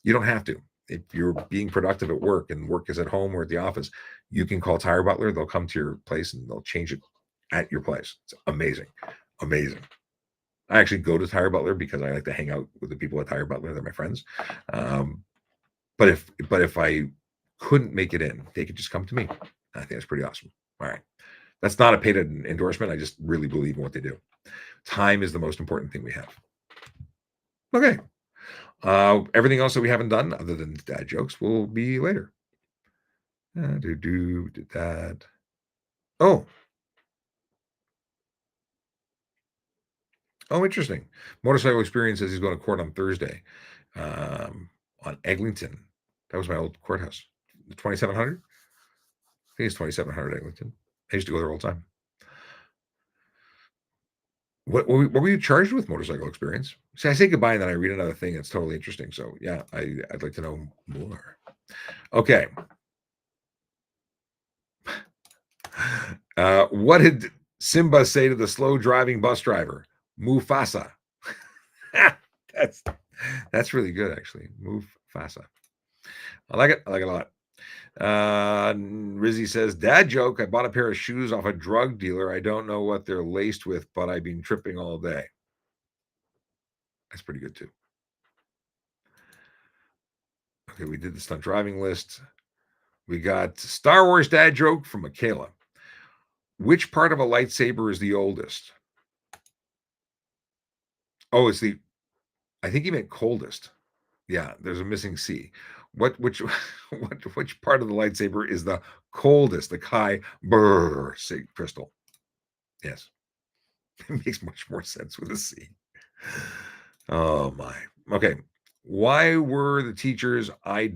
You don't have to. If you're being productive at work and work is at home or at the office, you can call Tire Butler. They'll come to your place and they'll change it at your place. It's amazing. Amazing. I actually go to Tire Butler because I like to hang out with the people at Tire Butler. They're my friends. But if I couldn't make it in, they could just come to me. I think that's pretty awesome. All right. That's not a paid endorsement. I just really believe in what they do. Time is the most important thing we have. Okay. Everything else that we haven't done other than dad jokes will be later. That. Oh, interesting. Motorcycle Experience says he's going to court on Thursday on Eglinton. That was my old courthouse. 2700? I think it's 2700 Eglinton. I used to go there all the time. What were you charged with, Motorcycle Experience? See, I say goodbye and then I read another thing that's totally interesting. So yeah, I'd like to know more. Okay. What did Simba say to the slow driving bus driver? Mufasa. That's really good, actually. Mufasa. I like it. I like it a lot. Rizzy says, dad joke. I bought a pair of shoes off a drug dealer. I don't know what they're laced with, but I've been tripping all day. That's pretty good too. Okay, we did the stunt driving list. We got Star Wars dad joke from Michaela. Which part of a lightsaber is the oldest? Oh, I think he meant coldest. Yeah, there's a missing C. Which part of the lightsaber is the coldest? The Kai Burr crystal. Yes. It makes much more sense with a C. Oh my. Okay. Why were the teachers' eyes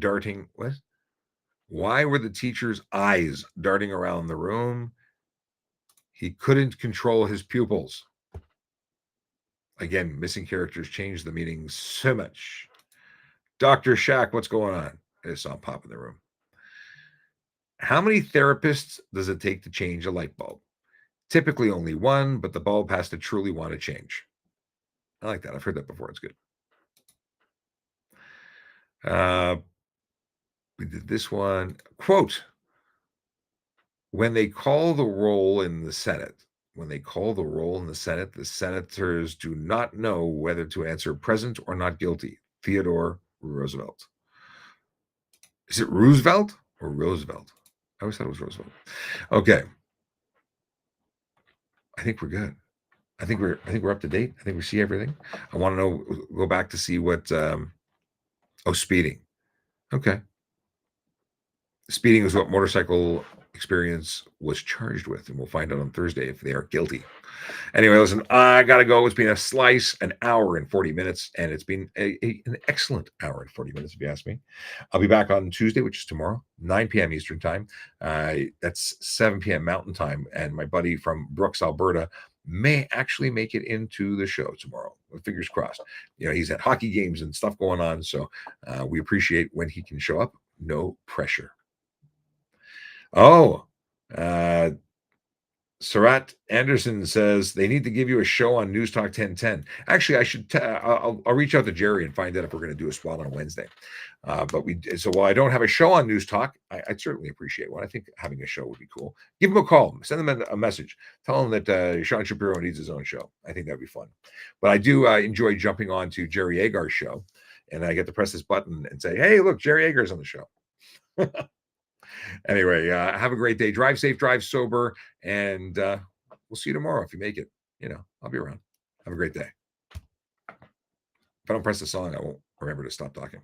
darting around the room? He couldn't control his pupils. Again, missing characters changed the meaning so much. Dr. Shack, what's going on? I just saw him pop in the room. How many therapists does it take to change a light bulb? Typically only one, but the bulb has to truly want to change. I like that. I've heard that before. It's good. We did this one. Quote, when they call the roll in the Senate, the senators do not know whether to answer present or not guilty. Theodore Roosevelt. Is it Roosevelt or Roosevelt? I always thought it was Roosevelt. Okay. I think we're good. I think we're up to date. I think we see everything. I want to know, go back to see what speeding. Okay. Speeding is what Motorcycle Experience was charged with, and we'll find out on Thursday if they are guilty. Anyway, listen, I gotta go. It's been a slice, an hour and 40 minutes, and it's been an excellent hour and 40 minutes, if you ask me. I'll be back on Tuesday, which is tomorrow, 9 p.m. Eastern time. That's 7 p.m. Mountain time, and my buddy from Brooks, Alberta, may actually make it into the show tomorrow. Fingers crossed. He's at hockey games and stuff going on, so we appreciate when he can show up. No pressure. Oh, Sarat Anderson says they need to give you a show on News Talk 1010. Actually, I should. I'll reach out to Jerry and find out if we're going to do a spot on Wednesday. So while I don't have a show on News Talk, I'd certainly appreciate one. I think having a show would be cool. Give them a call, send them a message, tell them that Sean Shapiro needs his own show. I think that'd be fun. But I do enjoy jumping on to Jerry Agar's show, and I get to press this button and say, "Hey, look, Jerry Agar's on the show." Anyway, have a great day. Drive safe, drive sober, and we'll see you tomorrow if you make it. I'll be around. Have a great day. If I don't press the song, I won't remember to stop talking.